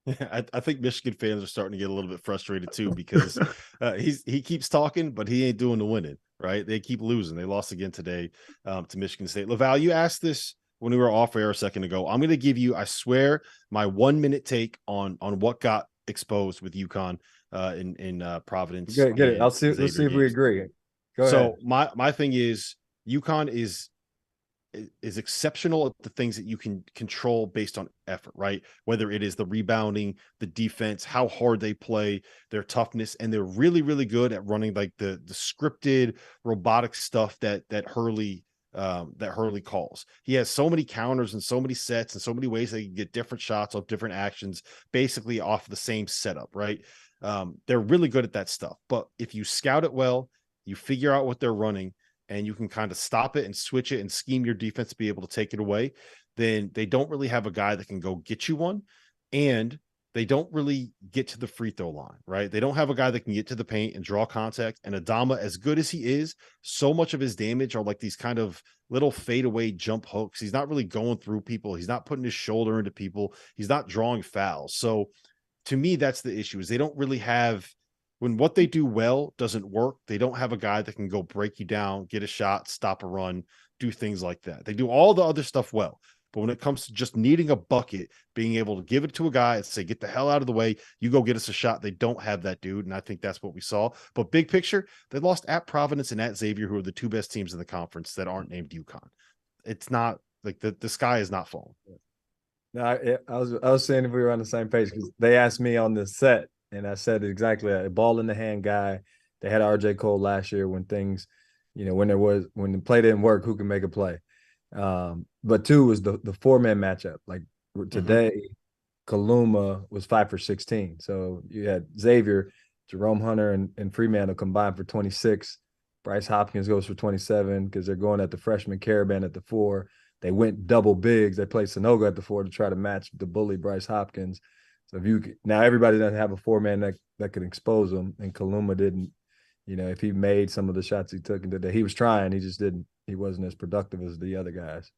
I think Michigan fans are starting to get a little bit frustrated too because he keeps talking, but he ain't doing the winning, right? They keep losing. They lost again today to Michigan State. LaVall, you asked this when we were off air a second ago. I'm going to give you, I swear, my 1 minute take on what got exposed with UConn in Providence. Get it. Let's see if we agree. Go ahead. So my thing is UConn is exceptional at the things that you can control based on effort, right? Whether it is the rebounding, the defense, how hard they play, their toughness, and they're really, really good at running like the scripted robotic stuff that Hurley calls. He has so many counters and so many sets and so many ways they can get different shots off different actions, basically off the same setup, right? They're really good at that stuff. But if you scout it well, you figure out what they're running, and you can kind of stop it and switch it and scheme your defense to be able to take it away, then they don't really have a guy that can go get you one. And they don't really get to the free throw line, right? They don't have a guy that can get to the paint and draw contact. And Adama, as good as he is, so much of his damage are like these kind of little fadeaway jump hooks. He's not really going through people. He's not putting his shoulder into people. He's not drawing fouls. So to me, that's the issue, is they don't really have, when what they do well doesn't work, they don't have a guy that can go break you down, get a shot, stop a run, do things like that. They do all the other stuff well. But when it comes to just needing a bucket, being able to give it to a guy and say, get the hell out of the way, you go get us a shot, they don't have that dude. And I think that's what we saw. But big picture, they lost at Providence and at Xavier, who are the two best teams in the conference that aren't named UConn. It's not like the sky is not falling. No, I was saying if we were on the same page, because they asked me on this set, and I said exactly a ball in the hand guy. They had RJ Cole last year when things, when the play didn't work, who can make a play? But two was the 4-man matchup. Like today, Kaluma was 5 for 16. So you had Xavier, Jerome Hunter, and Fremantle combined for 26. Bryce Hopkins goes for 27 because they're going at the freshman Caravan at the 4. They went double bigs. They played Sonogo at the 4 to try to match the bully Bryce Hopkins. So now everybody doesn't have a 4-man that could expose them, and Kaluma didn't. If he made some of the shots he took, and he was trying, he just didn't. He wasn't as productive as the other guys.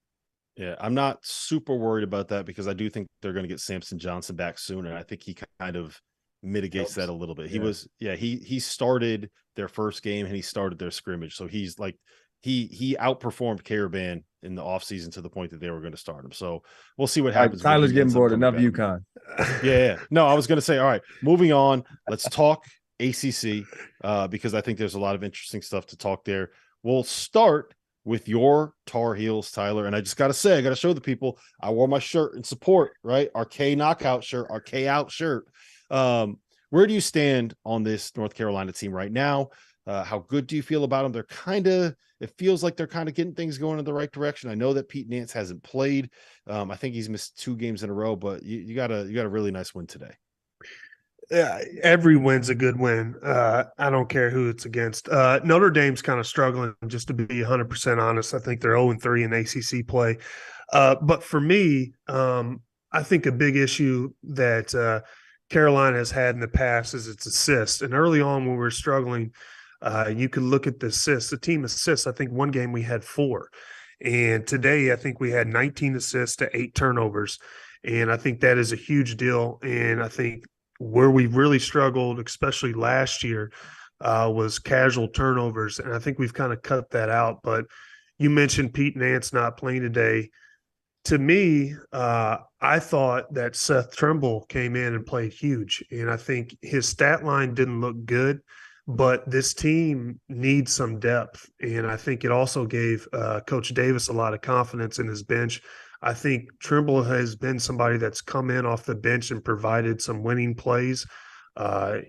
Yeah, I'm not super worried about that because I do think they're going to get Samson Johnson back soon, and I think he kind of mitigates that a little bit. He started their first game and he started their scrimmage, so he's like he outperformed Caravan in the offseason to the point that they were going to start him. So we'll see what happens. Tyler's getting bored. Enough UConn. Yeah. No, I was going to say, all right, moving on. Let's talk ACC because I think there's a lot of interesting stuff to talk there. We'll start with your Tar Heels, Tyler. And I just got to say, I got to show the people I wore my shirt in support, right? Our K knockout shirt, our K out shirt. Where do you stand on this North Carolina team right now? How good do you feel about them? It feels like they're kind of getting things going in the right direction. I know that Pete Nance hasn't played. I think he's missed 2 games in a row, but you got a really nice win today. Every win's a good win. I don't care who it's against. Notre Dame's kind of struggling, just to be 100% honest. I think they're 0-3 in ACC play. But for me, I think a big issue that Carolina has had in the past is its assists. And early on when we were struggling, you could look at the assists. The team assists, I think one game we had 4. And today I think we had 19 assists to 8 turnovers. And I think that is a huge deal. And I think where we really struggled, especially last year, was casual turnovers. And I think we've kind of cut that out. But you mentioned Pete Nance not playing today. To me, I thought that Seth Trimble came in and played huge. And I think his stat line didn't look good, but this team needs some depth. And I think it also gave Coach Davis a lot of confidence in his bench. I think Trimble has been somebody that's come in off the bench and provided some winning plays.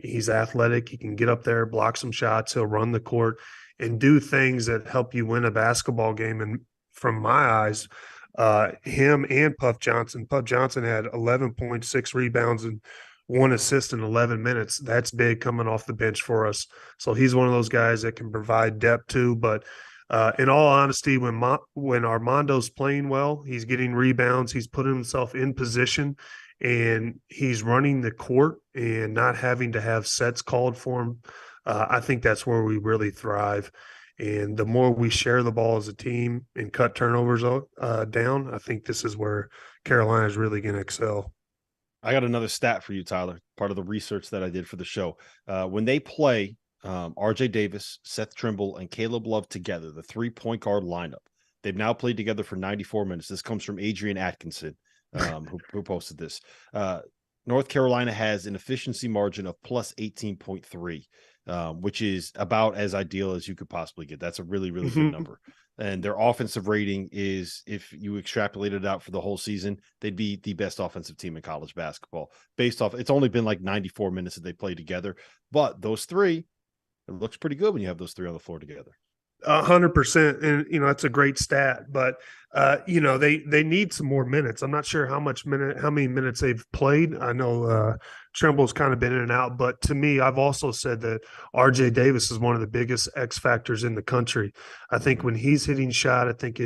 He's athletic. He can get up there, block some shots. He'll run the court and do things that help you win a basketball game. And from my eyes, him and Puff Johnson had 11.6 rebounds and 1 assist in 11 minutes. That's big coming off the bench for us. So he's one of those guys that can provide depth too. But in all honesty, when Armando's playing well, he's getting rebounds, he's putting himself in position, and he's running the court and not having to have sets called for him, I think that's where we really thrive. And the more we share the ball as a team and cut turnovers down, I think this is where Carolina is really going to excel. I got another stat for you, Tyler, part of the research that I did for the show. When they play RJ Davis, Seth Trimble, and Caleb Love together, the 3-point guard lineup, they've now played together for 94 minutes. This comes from Adrian Atkinson, who posted this. North Carolina has an efficiency margin of plus 18.3, which is about as ideal as you could possibly get. That's a really, really good number. And their offensive rating is, if you extrapolate it out for the whole season, they'd be the best offensive team in college basketball. Based off, it's only been like 94 minutes that they played together. But those three, it looks pretty good when you have those three on the floor together. 100%. And, that's a great stat, but, they need some more minutes. I'm not sure how many minutes they've played. I know Trimble's kind of been in and out, but to me, I've also said that RJ Davis is one of the biggest X factors in the country. I think when he's hitting shots, I think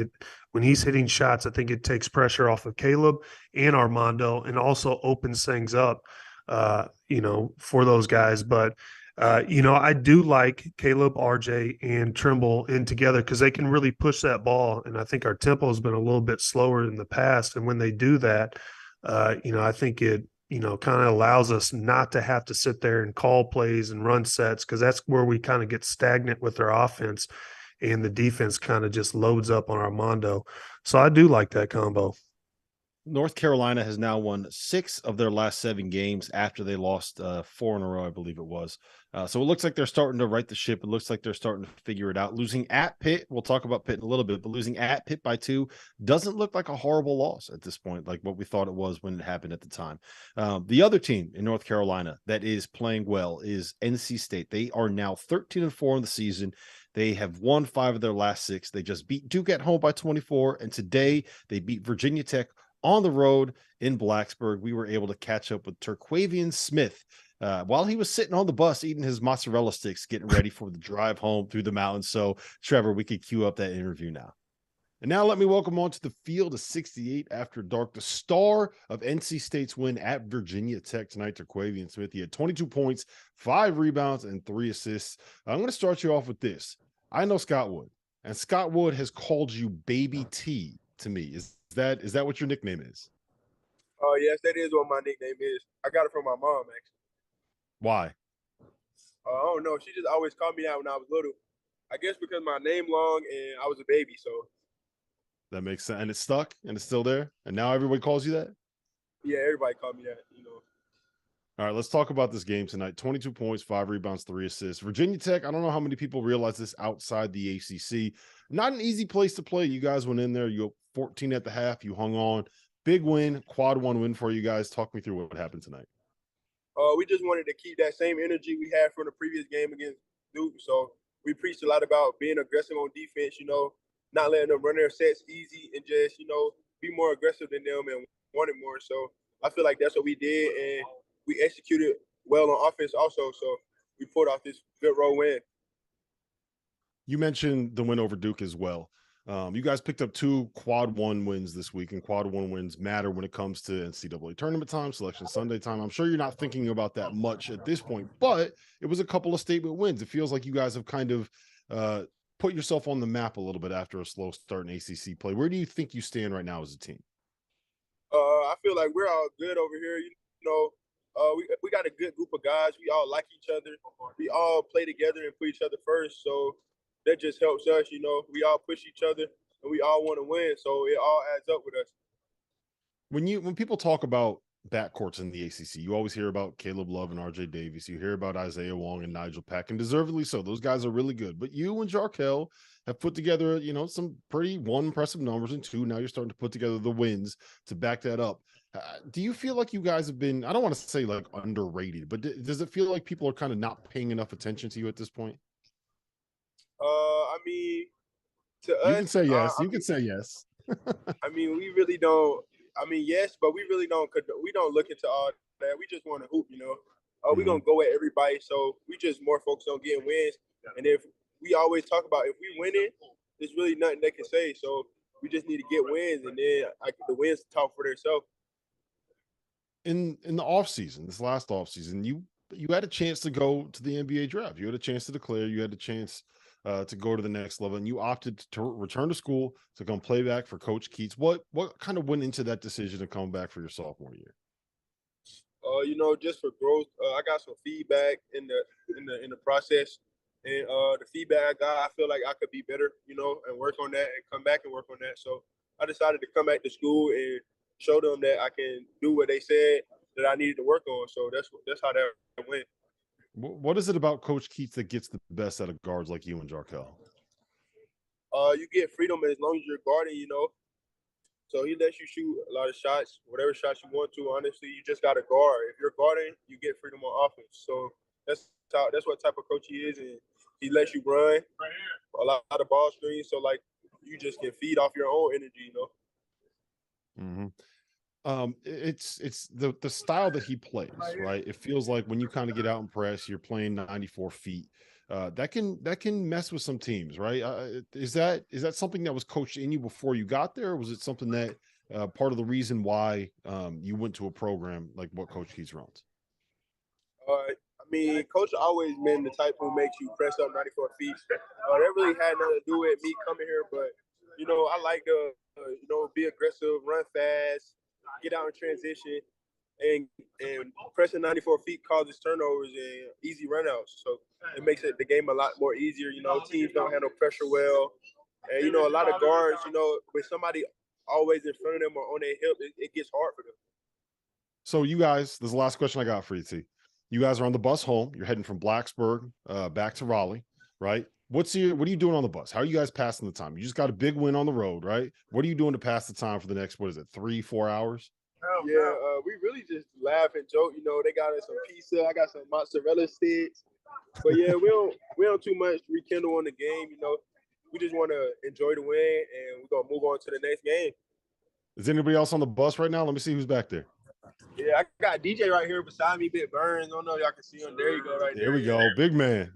it takes pressure off of Caleb and Armando, and also opens things up, for those guys. But I do like Caleb, RJ, and Trimble in together because they can really push that ball. And I think our tempo has been a little bit slower in the past. And when they do that, I think it, kind of allows us not to have to sit there and call plays and run sets, because that's where we kind of get stagnant with their offense, and the defense kind of just loads up on Armando. So I do like that combo. North Carolina has now won 6 of their last 7 games after they lost 4 in a row, I believe it was. So it looks like they're starting to right the ship. It looks like they're starting to figure it out. Losing at Pitt, we'll talk about Pitt in a little bit, but losing at Pitt by 2 doesn't look like a horrible loss at this point, like what we thought it was when it happened at the time. The other team in North Carolina that is playing well is NC State. They are now 13-4 in the season. They have won 5 of their last 6. They just beat Duke at home by 24, and today they beat Virginia Tech on the road in Blacksburg. We were able to catch up with Terquavion Smith while he was sitting on the bus eating his mozzarella sticks, getting ready for the drive home through the mountains. So, Trevor, we could cue up that interview now. And now let me welcome on to the field of 68 after dark, the star of NC State's win at Virginia Tech tonight, Terquavion Smith. He had 22 points, 5 rebounds, and 3 assists. I'm going to start you off with this. I know Scott Wood, and Scott Wood has called you Baby T to me. Is that what your nickname is? Oh, yes, that is what my nickname is. I got it from my mom, actually. Why? I don't know. She just always called me that when I was little. I guess because my name long and I was a baby, so. That makes sense. And it's stuck and it's still there? And now everybody calls you that? Yeah, everybody called me that, All right, let's talk about this game tonight. 22 points, 5 rebounds, 3 assists. Virginia Tech, I don't know how many people realize this outside the ACC. Not an easy place to play. You guys went in there. You 14 at the half. You hung on. Big win, quad 1 win for you guys. Talk me through what happened tonight. We just wanted to keep that same energy we had from the previous game against Duke. So we preached a lot about being aggressive on defense, not letting them run their sets easy and just, be more aggressive than them and wanted more. So I feel like that's what we did, and we executed well on offense also. So we pulled off this good road win. You mentioned the win over Duke as well. You guys picked up 2 quad 1 wins this week, and quad 1 wins matter when it comes to NCAA tournament time, Selection Sunday time. I'm sure you're not thinking about that much at this point, but it was a couple of statement wins. It feels like you guys have kind of put yourself on the map a little bit after a slow start in ACC play. Where do you think you stand right now as a team? I feel like we're all good over here. We got a good group of guys. We all like each other. We all play together and put each other first. So that just helps us, we all push each other and we all want to win. So it all adds up with us. When people talk about backcourts in the ACC, you always hear about Caleb Love and RJ Davis. You hear about Isaiah Wong and Nigel Pack, and deservedly so. Those guys are really good. But you and Jarkel have put together, some pretty, 1, impressive numbers, and 2, now you're starting to put together the wins to back that up. Do you feel like you guys have been, I don't want to say like underrated, but does it feel like people are kind of not paying enough attention to you at this point? To us, you can say yes. You can say yes. We really don't. Yes, but we really don't. We don't look into all that. We just want to hoop, We're gonna go at everybody. So we just more focused on getting wins. And if we always talk about if we win it, there's really nothing they can say. So we just need to get wins, and then the wins talk for themselves. in the offseason, this last offseason, you had a chance to go to the NBA draft. You had a chance to declare. You had a chance to go to the next level, and you opted to return to school to come play back for Coach Keats. What kind of went into that decision to come back for your sophomore year? Just for growth. I got some feedback in the process, and the feedback I got, I feel like I could be better, and work on that and come back and work on that. So I decided to come back to school and show them that I can do what they said that I needed to work on. So that's how that went. What is it about Coach Keats that gets the best out of guards like you and Jarkel? You get freedom as long as you're guarding, So he lets you shoot a lot of shots, whatever shots you want to. Honestly, you just got to guard. If you're guarding, you get freedom on offense. So that's what type of coach he is, and he lets you run a lot of ball screens. So you just can feed off your own energy, Mm-hmm. It's the style that he plays, right? It feels like when you kind of get out and press, you're playing 94 feet. That can mess with some teams, right? Is that something that was coached in you before you got there, or was it something that part of the reason why you went to a program like what Coach Keats runs? Coach always been the type who makes you press up 94 feet. That really had nothing to do with me coming here, but I like to be aggressive, run fast, get out in transition, and pressing 94 feet causes turnovers and easy runouts. So it makes the game a lot more easier. Teams don't handle pressure well. And, a lot of guards, with somebody always in front of them or on their hip, it gets hard for them. So you guys, this is the last question I got for you, T. You guys are on the bus home. You're heading from Blacksburg back to Raleigh, right? What are you doing on the bus? How are you guys passing the time? You just got a big win on the road, right? What are you doing to pass the time for the next, 3-4 hours? Yeah, we really just laugh and joke. They got us some pizza. I got some mozzarella sticks. But yeah, we don't too much rekindle on the game. We just want to enjoy the win, and we're gonna move on to the next game. Is anybody else on the bus right now? Let me see who's back there. Yeah, I got DJ right here beside me, Big Burns. I don't know if y'all can see him. There you go, right there. There we go, big man.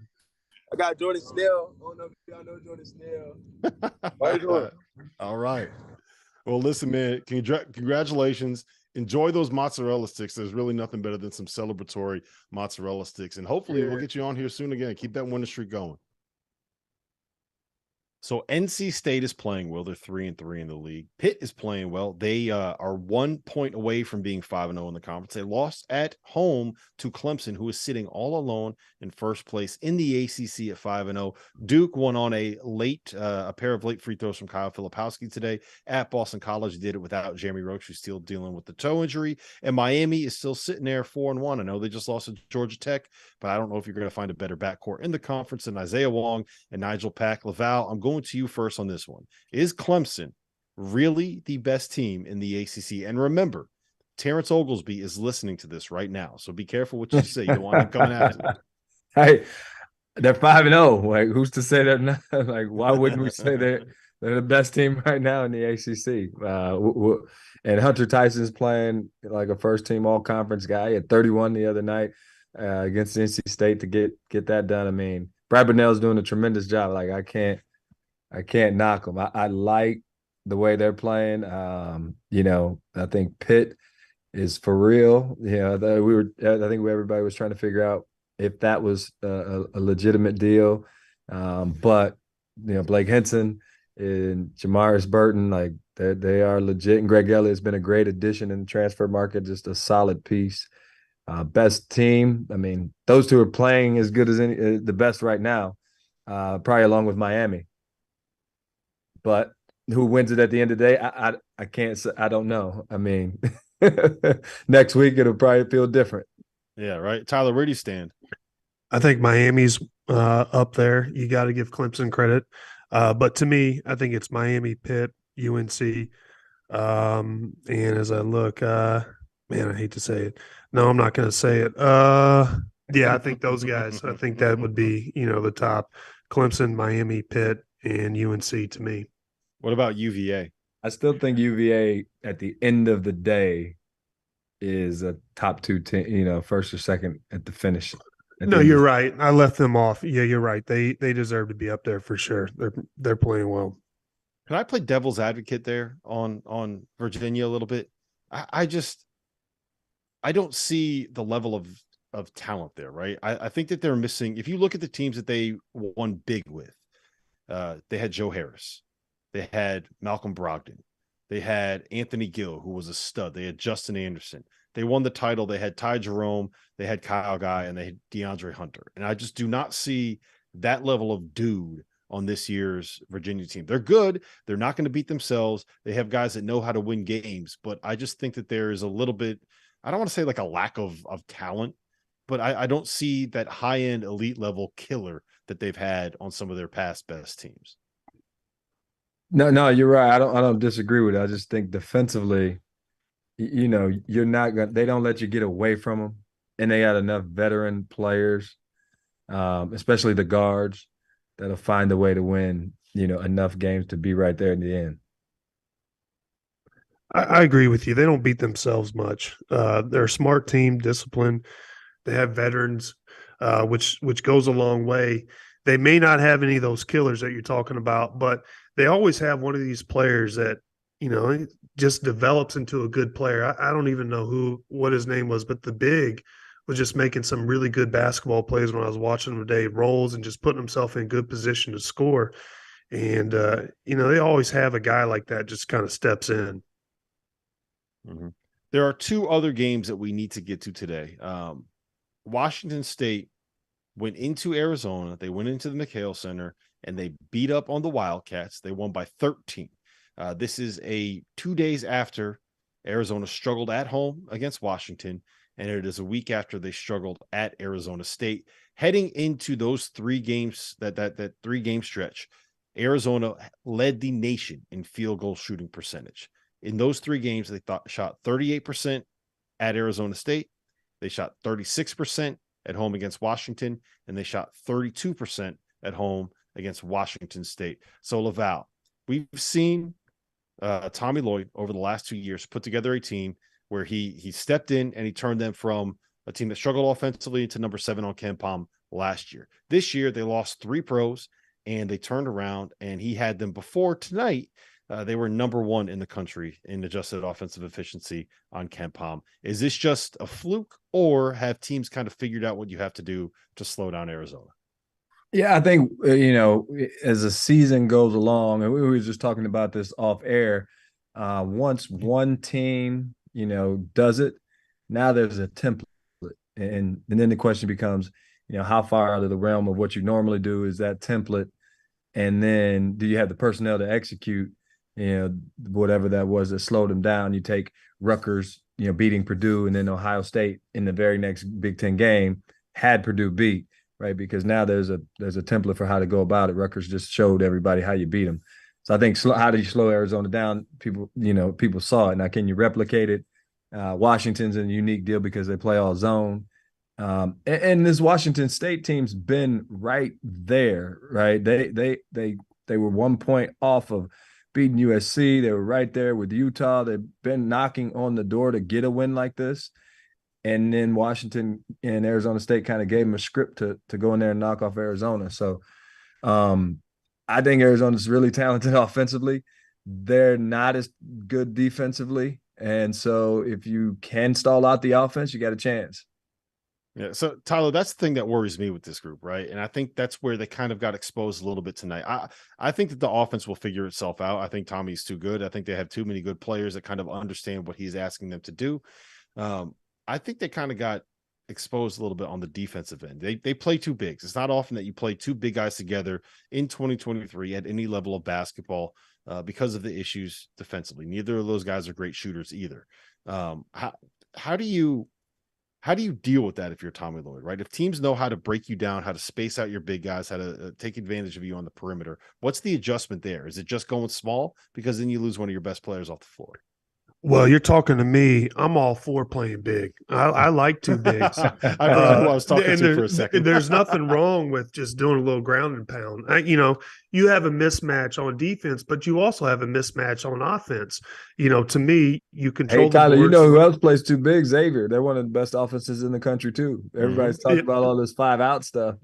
I got Jordan Snell. I don't know if y'all know Jordan Snell. How you doing? All right. Well, listen, man, congratulations. Enjoy those mozzarella sticks. There's really nothing better than some celebratory mozzarella sticks. And hopefully we'll get you on here soon again. Keep that winning streak going. So NC State is playing well. They're 3-3 in the league. Pitt is playing well. They are 1 point away from being 5-0 in the conference. They lost at home to Clemson, who is sitting all alone in first place in the ACC at 5-0. Duke won on a pair of late free throws from Kyle Filipowski today at Boston College. He did it without Jeremy Roach, who's still dealing with the toe injury. And Miami is still sitting there 4-1. I know they just lost to Georgia Tech, but I don't know if you're going to find a better backcourt in the conference than Isaiah Wong and Nigel Pack. LaVall, I'm going to you first on this one. Is Clemson really the best team in the ACC? And remember, Terrence Oglesby is listening to this right now, so be careful what you say. You don't want him coming after you. Hey, they're 5-0. Like, who's to say that? Like, why wouldn't we say they're the best team right now in the ACC? And Hunter Tyson's playing like a first-team all-conference guy. He had 31 the other night against NC State to get that done. I mean, Brad Bunnell's doing a tremendous job. Like, I can't knock them. I like the way they're playing. I think Pitt is for real. I think everybody was trying to figure out if that was a legitimate deal. But Blake Henson and Jamaris Burton, like they are legit. And Greg Elliott's been a great addition in the transfer market, just a solid piece. Best team. I mean, those two are playing as good as the best right now, probably along with Miami. But who wins it at the end of the day? I can't say. I don't know. I mean, next week it'll probably feel different. Yeah, right. Tyler, where do you stand? I think Miami's up there. You got to give Clemson credit. But to me, I think it's Miami, Pitt, UNC. And as I look, man, I hate to say it. No, I'm not going to say it. Yeah, I think those guys. I think that would be, the top. Clemson, Miami, Pitt, and UNC to me. What about UVA? I still think UVA at the end of the day is a top two team, first or second at the finish. No, you're right. I left them off. Yeah, you're right. They deserve to be up there for sure. They're playing well. Can I play devil's advocate there on Virginia a little bit? I just I don't see the level of talent there, right? I think that they're missing. If you look at the teams that they won big with, they had Joe Harris, they had Malcolm Brogdon, they had Anthony Gill, who was a stud, they had Justin Anderson. They won the title. They had Ty Jerome, they had Kyle Guy, and they had DeAndre Hunter. And I just do not see that level of dude on this year's Virginia team. They're good. They're not going to beat themselves. They have guys that know how to win games, but I just think that there is a little bit, I don't want to say like a lack of talent, but I don't see that high-end elite level killer that they've had on some of their past best teams. No, you're right. I don't disagree with it. I just think defensively, you're not going. They don't let you get away from them, and they got enough veteran players, especially the guards, that'll find a way to win. Enough games to be right there in the end. I agree with you. They don't beat themselves much. They're a smart team, disciplined. They have veterans, which goes a long way. They may not have any of those killers that you're talking about, but they always have one of these players that, just develops into a good player. I don't even know what his name was, but the big was just making some really good basketball plays when I was watching him today, rolls and just putting himself in good position to score. And, they always have a guy like that just kind of steps in. Mm-hmm. There are two other games that we need to get to today. Washington State went into Arizona. They went into the McHale Center and they beat up on the Wildcats. They won by 13. This is 2 days after Arizona struggled at home against Washington, and it is a week after they struggled at Arizona State. Heading into those 3 games, that 3-game stretch, Arizona led the nation in field goal shooting percentage. In those 3 games, they shot 38% at Arizona State. They shot 36% at home against Washington, and they shot 32% at home against Washington State. So, LaVall, we've seen Tommy Lloyd over the last 2 years put together a team where he stepped in and he turned them from a team that struggled offensively to number 7 on KenPom last year. This year, they lost 3 pros, and they turned around, and he had them before tonight. They were number 1 in the country in adjusted offensive efficiency on KenPom. Is this just a fluke, or have teams kind of figured out what you have to do to slow down Arizona? Yeah, I think, as the season goes along, and we were just talking about this off air, once one team, does it, now there's a template. And then the question becomes, how far out of the realm of what you normally do is that template? And then do you have the personnel to execute, whatever that was that slowed them down? You take Rutgers, beating Purdue, and then Ohio State in the very next Big Ten game had Purdue beat, right? Because now there's a template for how to go about it. Rutgers just showed everybody how you beat them. So I think how do you slow Arizona down? People saw it. Now, can you replicate it? Washington's a unique deal because they play all zone. And this Washington State team's been right there, right? They were 1 point off of beating USC. They were right there with Utah. They've been knocking on the door to get a win like this. And then Washington and Arizona State kind of gave them a script to go in there and knock off Arizona. So I think Arizona's really talented offensively. They're not as good defensively. And so if you can stall out the offense, you got a chance. Yeah. So, Tyler, that's the thing that worries me with this group, right? And I think that's where they kind of got exposed a little bit tonight. I think that the offense will figure itself out. I think Tommy's too good. I think they have too many good players that kind of understand what he's asking them to do. I think they kind of got exposed a little bit on the defensive end. They play 2 bigs. It's not often that you play 2 big guys together in 2023 at any level of basketball because of the issues defensively. Neither of those guys are great shooters either. How do you deal with that if you're Tommy Lloyd, right? If teams know how to break you down, how to space out your big guys, how to take advantage of you on the perimeter, what's the adjustment there? Is it just going small? Because then you lose one of your best players off the floor. Well, you're talking to me. I'm all for playing big. I like 2 bigs. I forgot who I was talking to for a second. There's nothing wrong with just doing a little ground and pound. You have a mismatch on defense, but you also have a mismatch on offense. To me, you control. Hey, Tyler, you know who else plays 2 big? Xavier. They're one of the best offenses in the country too. Everybody's talking about all this 5-out stuff.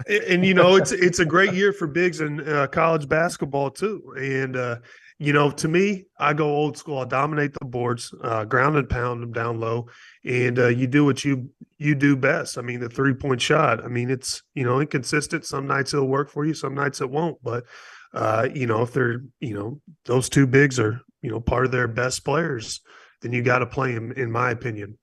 And it's a great year for bigs in college basketball too. And To me, I go old school. I dominate the boards, ground and pound them down low, and you do what you do best. I mean, the 3-point shot. I mean, it's inconsistent. Some nights it'll work for you, some nights it won't. But if they're those two bigs are part of their best players, then you got to play them, in my opinion.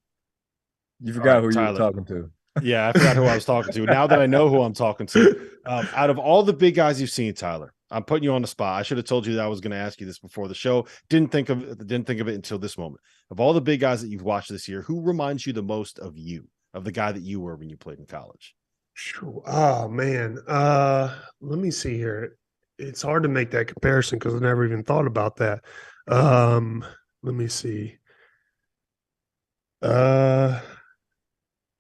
You forgot who Tyler. you were talking to. Yeah, I forgot who I was talking to. Now that I know who I'm talking to, out of all the big guys you've seen, Tyler, I'm putting you on the spot. I should have told you that I was going to ask you this before the show. Didn't think of it until this moment. Of all the big guys that you've watched this year, who reminds you the most of the guy that you were when you played in college? Oh man, let me see here. It's hard to make that comparison because I never even thought about that. Let me see. I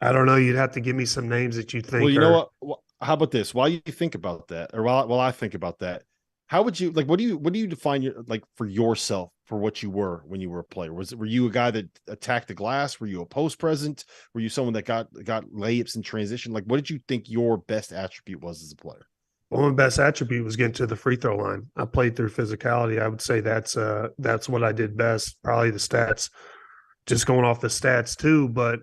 don't know. You'd have to give me some names that you think. Well, you know what? Well, how about this? While you think about that, or while I think about that, how would you what do you define for yourself for what you were when you were a player? Were you a guy that attacked the glass? Were you a post present? Were you someone that got layups in transition? What did you think your best attribute was as a player? Well, my best attribute was getting to the free throw line. I played through physicality. I would say that's what I did best. Probably the stats, just going off the stats too. But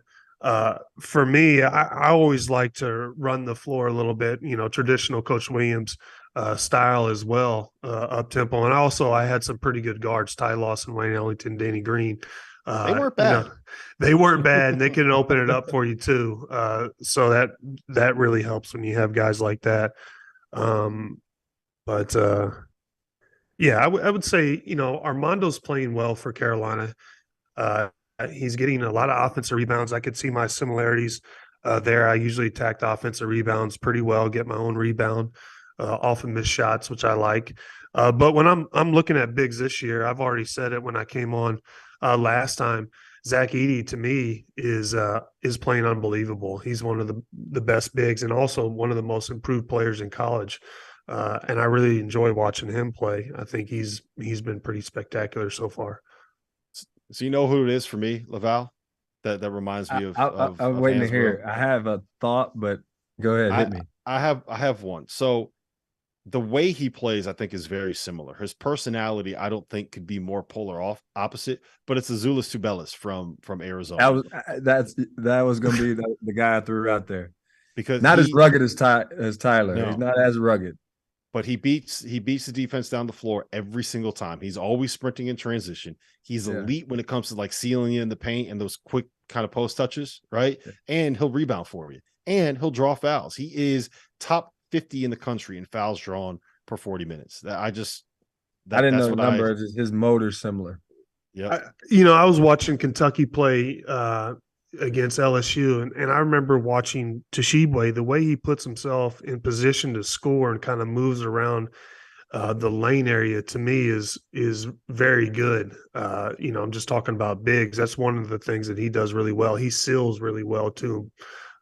for me, I always like to run the floor a little bit, traditional Coach Williams style as well, up tempo. And also I had some pretty good guards, Ty Lawson, Wayne Ellington, Danny Green. They weren't bad. They weren't bad, and they can open it up for you too. So that really helps when you have guys like that. Yeah, I would say, Armando's playing well for Carolina. He's getting a lot of offensive rebounds. I could see my similarities there. I usually attack the offensive rebounds pretty well, get my own rebound, often miss shots, which I like. But when I'm looking at bigs this year, I've already said it when I came on last time. Zach Edey, to me, is playing unbelievable. He's one of the best bigs and also one of the most improved players in college. And I really enjoy watching him play. I think he's been pretty spectacular so far. So you know who it is for me, LaVall? That reminds me of I'm waiting to hear. I have a thought, but go ahead, hit me. I have one. So the way he plays, I think, is very similar. His personality, I don't think, could be more polar opposite. But it's Azuolas Tubelis from Arizona. That was going to be the guy I threw out there, because not as rugged as Tyler. No. He's not as rugged, but he beats the defense down the floor every single time. He's always sprinting in transition. He's elite when it comes to sealing you in the paint and those quick kind of post touches, right? Yeah. And he'll rebound for you, and he'll draw fouls. He is top 50 in the country in fouls drawn per 40 minutes. I didn't know the number. His motor's similar. Yeah. I was watching Kentucky play against LSU, and I remember watching Tshiebwe, the way he puts himself in position to score and kind of moves around the lane area, to me is very good. I'm just talking about bigs. That's one of the things that he does really well. He seals really well too,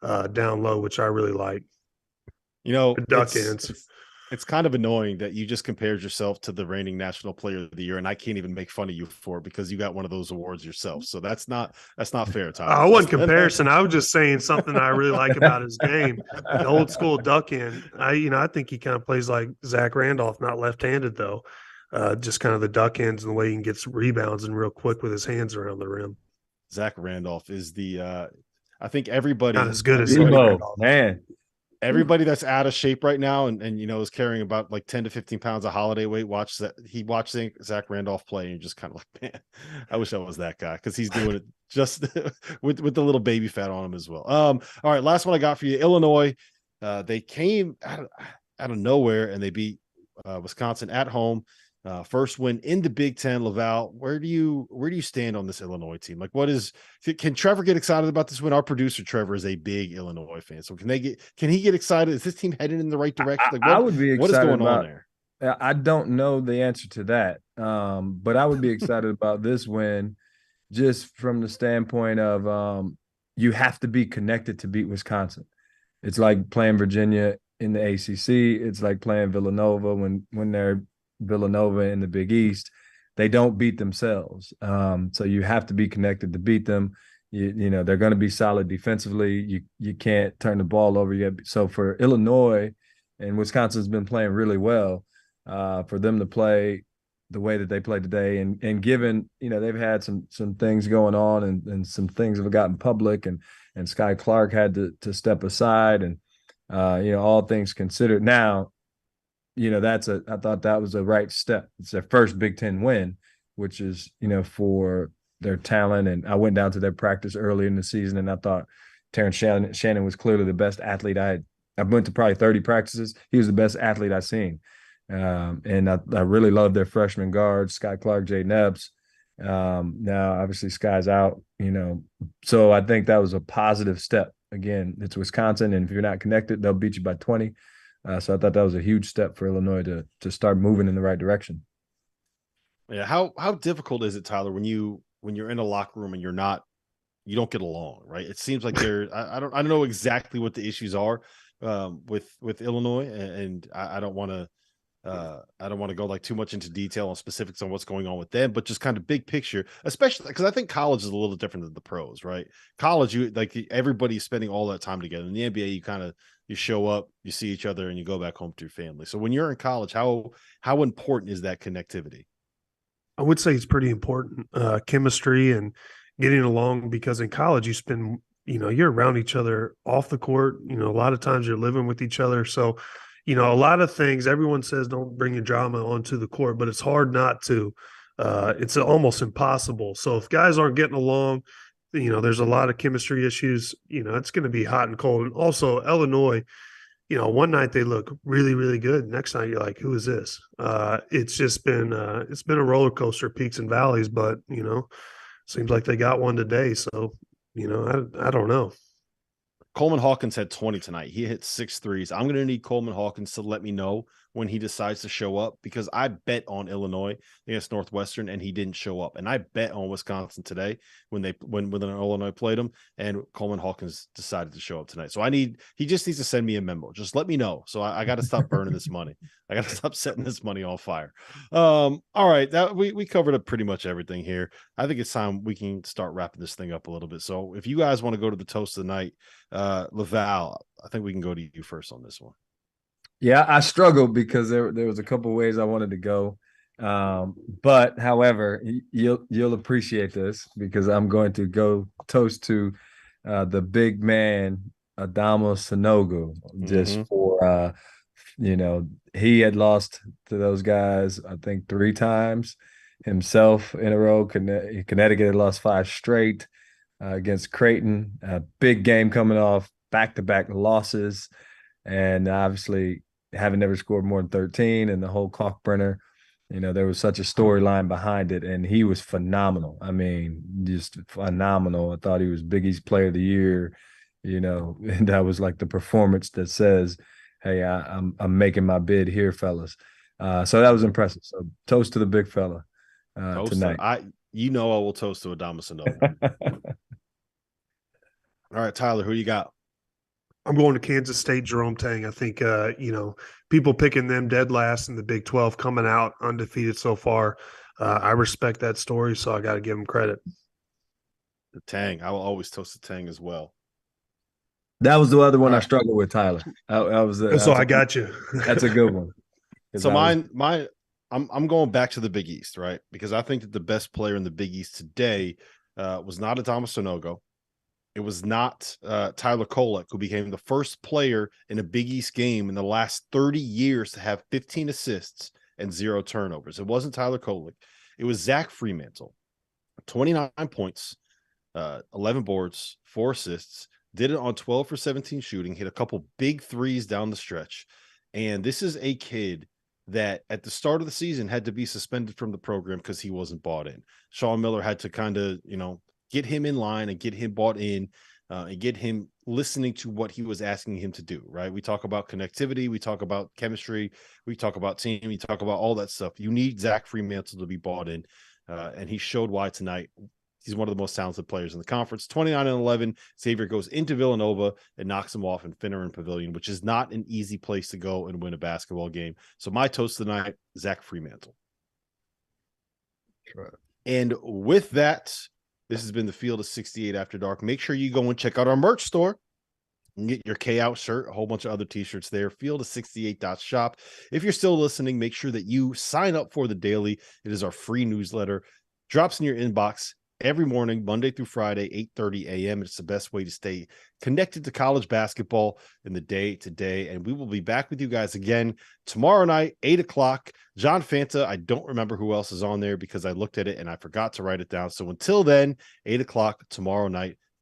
down low, which I really like. Duck ends. It's kind of annoying that you just compared yourself to the reigning national player of the year, and I can't even make fun of you for it because you got one of those awards yourself. So that's not fair, Tyler. I wasn't comparison. I was just saying something I really like about his game. The old school duck end. I think he kind of plays like Zach Randolph, not left-handed though. Just kind of the duck ends and the way he can get some rebounds and real quick with his hands around the rim. Zach Randolph is the I think everybody not as good as Randolph, man. Everybody that's out of shape right now and is carrying about 10 to 15 pounds of holiday weight, watched Zach Randolph play, and you're just kind of like, man, I wish I was that guy, because he's doing it just with the little baby fat on him as well. All right, last one I got for you. Illinois, they came out of nowhere and they beat Wisconsin at home. First win in the Big Ten. LaVall, where do you stand on this Illinois team? Can Trevor get excited about this win? Our producer Trevor is a big Illinois fan, so can he get excited? Is this team headed in the right direction? I would be excited. What is going on there? I don't know the answer to that, but I would be excited about this win, just from the standpoint of you have to be connected to beat Wisconsin. It's like playing Virginia in the ACC. It's like playing Villanova when they're Villanova in the Big East. They don't beat themselves, so you have to be connected to beat them. They're going to be solid defensively. You can't turn the ball over yet. So for Illinois, and Wisconsin's been playing really well, for them to play the way that they played today, and given, they've had some things going on, and some things have gotten public, and Sky Clark had to step aside, and all things considered. Now, I thought that was a right step. It's their first Big Ten win, which is, for their talent. And I went down to their practice early in the season, and I thought Terrence Shannon was clearly the best athlete I went to probably 30 practices. He was the best athlete I've seen. And I really love their freshman guards, Sky Clark, Jay Nebbs. Now, obviously, Sky's out, so I think that was a positive step. Again, it's Wisconsin, and if you're not connected, they'll beat you by 20. So I thought that was a huge step for Illinois to start moving in the right direction. Yeah, how difficult is it, Tyler, when you're in a locker room and you don't get along, right? It seems like I don't know exactly what the issues are with Illinois, and I don't want to go like too much into detail on specifics on what's going on with them, but just kind of big picture, especially because I think college is a little different than the pros, right? College, everybody's spending all that time together. In the NBA, you show up, you see each other, and you go back home to your family. So when you're in college, how important is that connectivity? I would say it's pretty important, chemistry and getting along, because in college you spend, you're around each other off the court. A lot of times you're living with each other. So, a lot of things, everyone says don't bring your drama onto the court, but it's hard not to. It's almost impossible. So if guys aren't getting along, there's a lot of chemistry issues. It's going to be hot and cold. And also Illinois, one night they look really, really good. Next night you're like, who is this? It's just been it's been a roller coaster, peaks and valleys, but seems like they got one today. So, I don't know. Coleman Hawkins had 20 tonight. He hit 6 threes. I'm going to need Coleman Hawkins to let me know when he decides to show up, because I bet on Illinois against Northwestern and he didn't show up. And I bet on Wisconsin today when Illinois played him, and Coleman Hawkins decided to show up tonight. So he just needs to send me a memo. Just let me know. So I got to stop burning this money. I got to stop setting this money on fire. All right. We covered up pretty much everything here. I think it's time we can start wrapping this thing up a little bit. So if you guys want to go to the toast of the night, LaVall, I think we can go to you first on this one. Yeah, I struggled because there was a couple of ways I wanted to go. But however, you'll appreciate this, because I'm going to go toast to the big man, Adama Sanogo, just for he had lost to those guys, I think 3 times himself in a row. Connecticut had lost 5 straight against Creighton. Big game coming off back-to-back losses, and obviously having never scored more than 13, and the whole Kalkbrenner, there was such a storyline behind it, and he was phenomenal. I mean, just phenomenal. I thought he was Big East Player of the Year, and that was like the performance that says, hey, I'm making my bid here, fellas. So that was impressive. So toast to the big fella tonight. I will toast to Adama Sanogo. All right, Tyler, who you got? I'm going to Kansas State, Jerome Tang. I think, people picking them dead last in the Big 12, coming out undefeated so far. I respect that story, so I got to give them credit. The Tang. I will always toast the Tang as well. That was the other one I struggled with, Tyler. I got you. That's a good one. So I'm going back to the Big East, right? Because I think that the best player in the Big East today was not Adama Sanogo. It was not Tyler Kolek, who became the first player in a Big East game in the last 30 years to have 15 assists and 0 turnovers. It wasn't Tyler Kolek. It was Zach Fremantle. 29 points, 11 boards, 4 assists. Did it on 12 for 17 shooting. Hit a couple big threes down the stretch. And this is a kid that at the start of the season had to be suspended from the program because he wasn't bought in. Sean Miller had to kind of, get him in line and get him bought in and get him listening to what he was asking him to do, right? We talk about connectivity. We talk about chemistry. We talk about team. We talk about all that stuff. You need Zach Fremantle to be bought in, and he showed why tonight. He's one of the most talented players in the conference. 29-11, Xavier goes into Villanova and knocks him off in Finneran Pavilion, which is not an easy place to go and win a basketball game. So my toast tonight, Zach Fremantle. Sure. And with that, this has been the Field of 68 After Dark. Make sure you go and check out our merch store You can get your K Out shirt, a whole bunch of other t-shirts there. Field68.shop. If you're still listening, make sure that you sign up for the daily. It is our free newsletter. Drops in your inbox every morning, Monday through Friday, 8:30 a.m. It's the best way to stay connected to college basketball in the day to day. And we will be back with you guys again tomorrow night, 8 o'clock. John Fanta, I don't remember who else is on there because I looked at it and I forgot to write it down. So until then, 8 o'clock tomorrow night.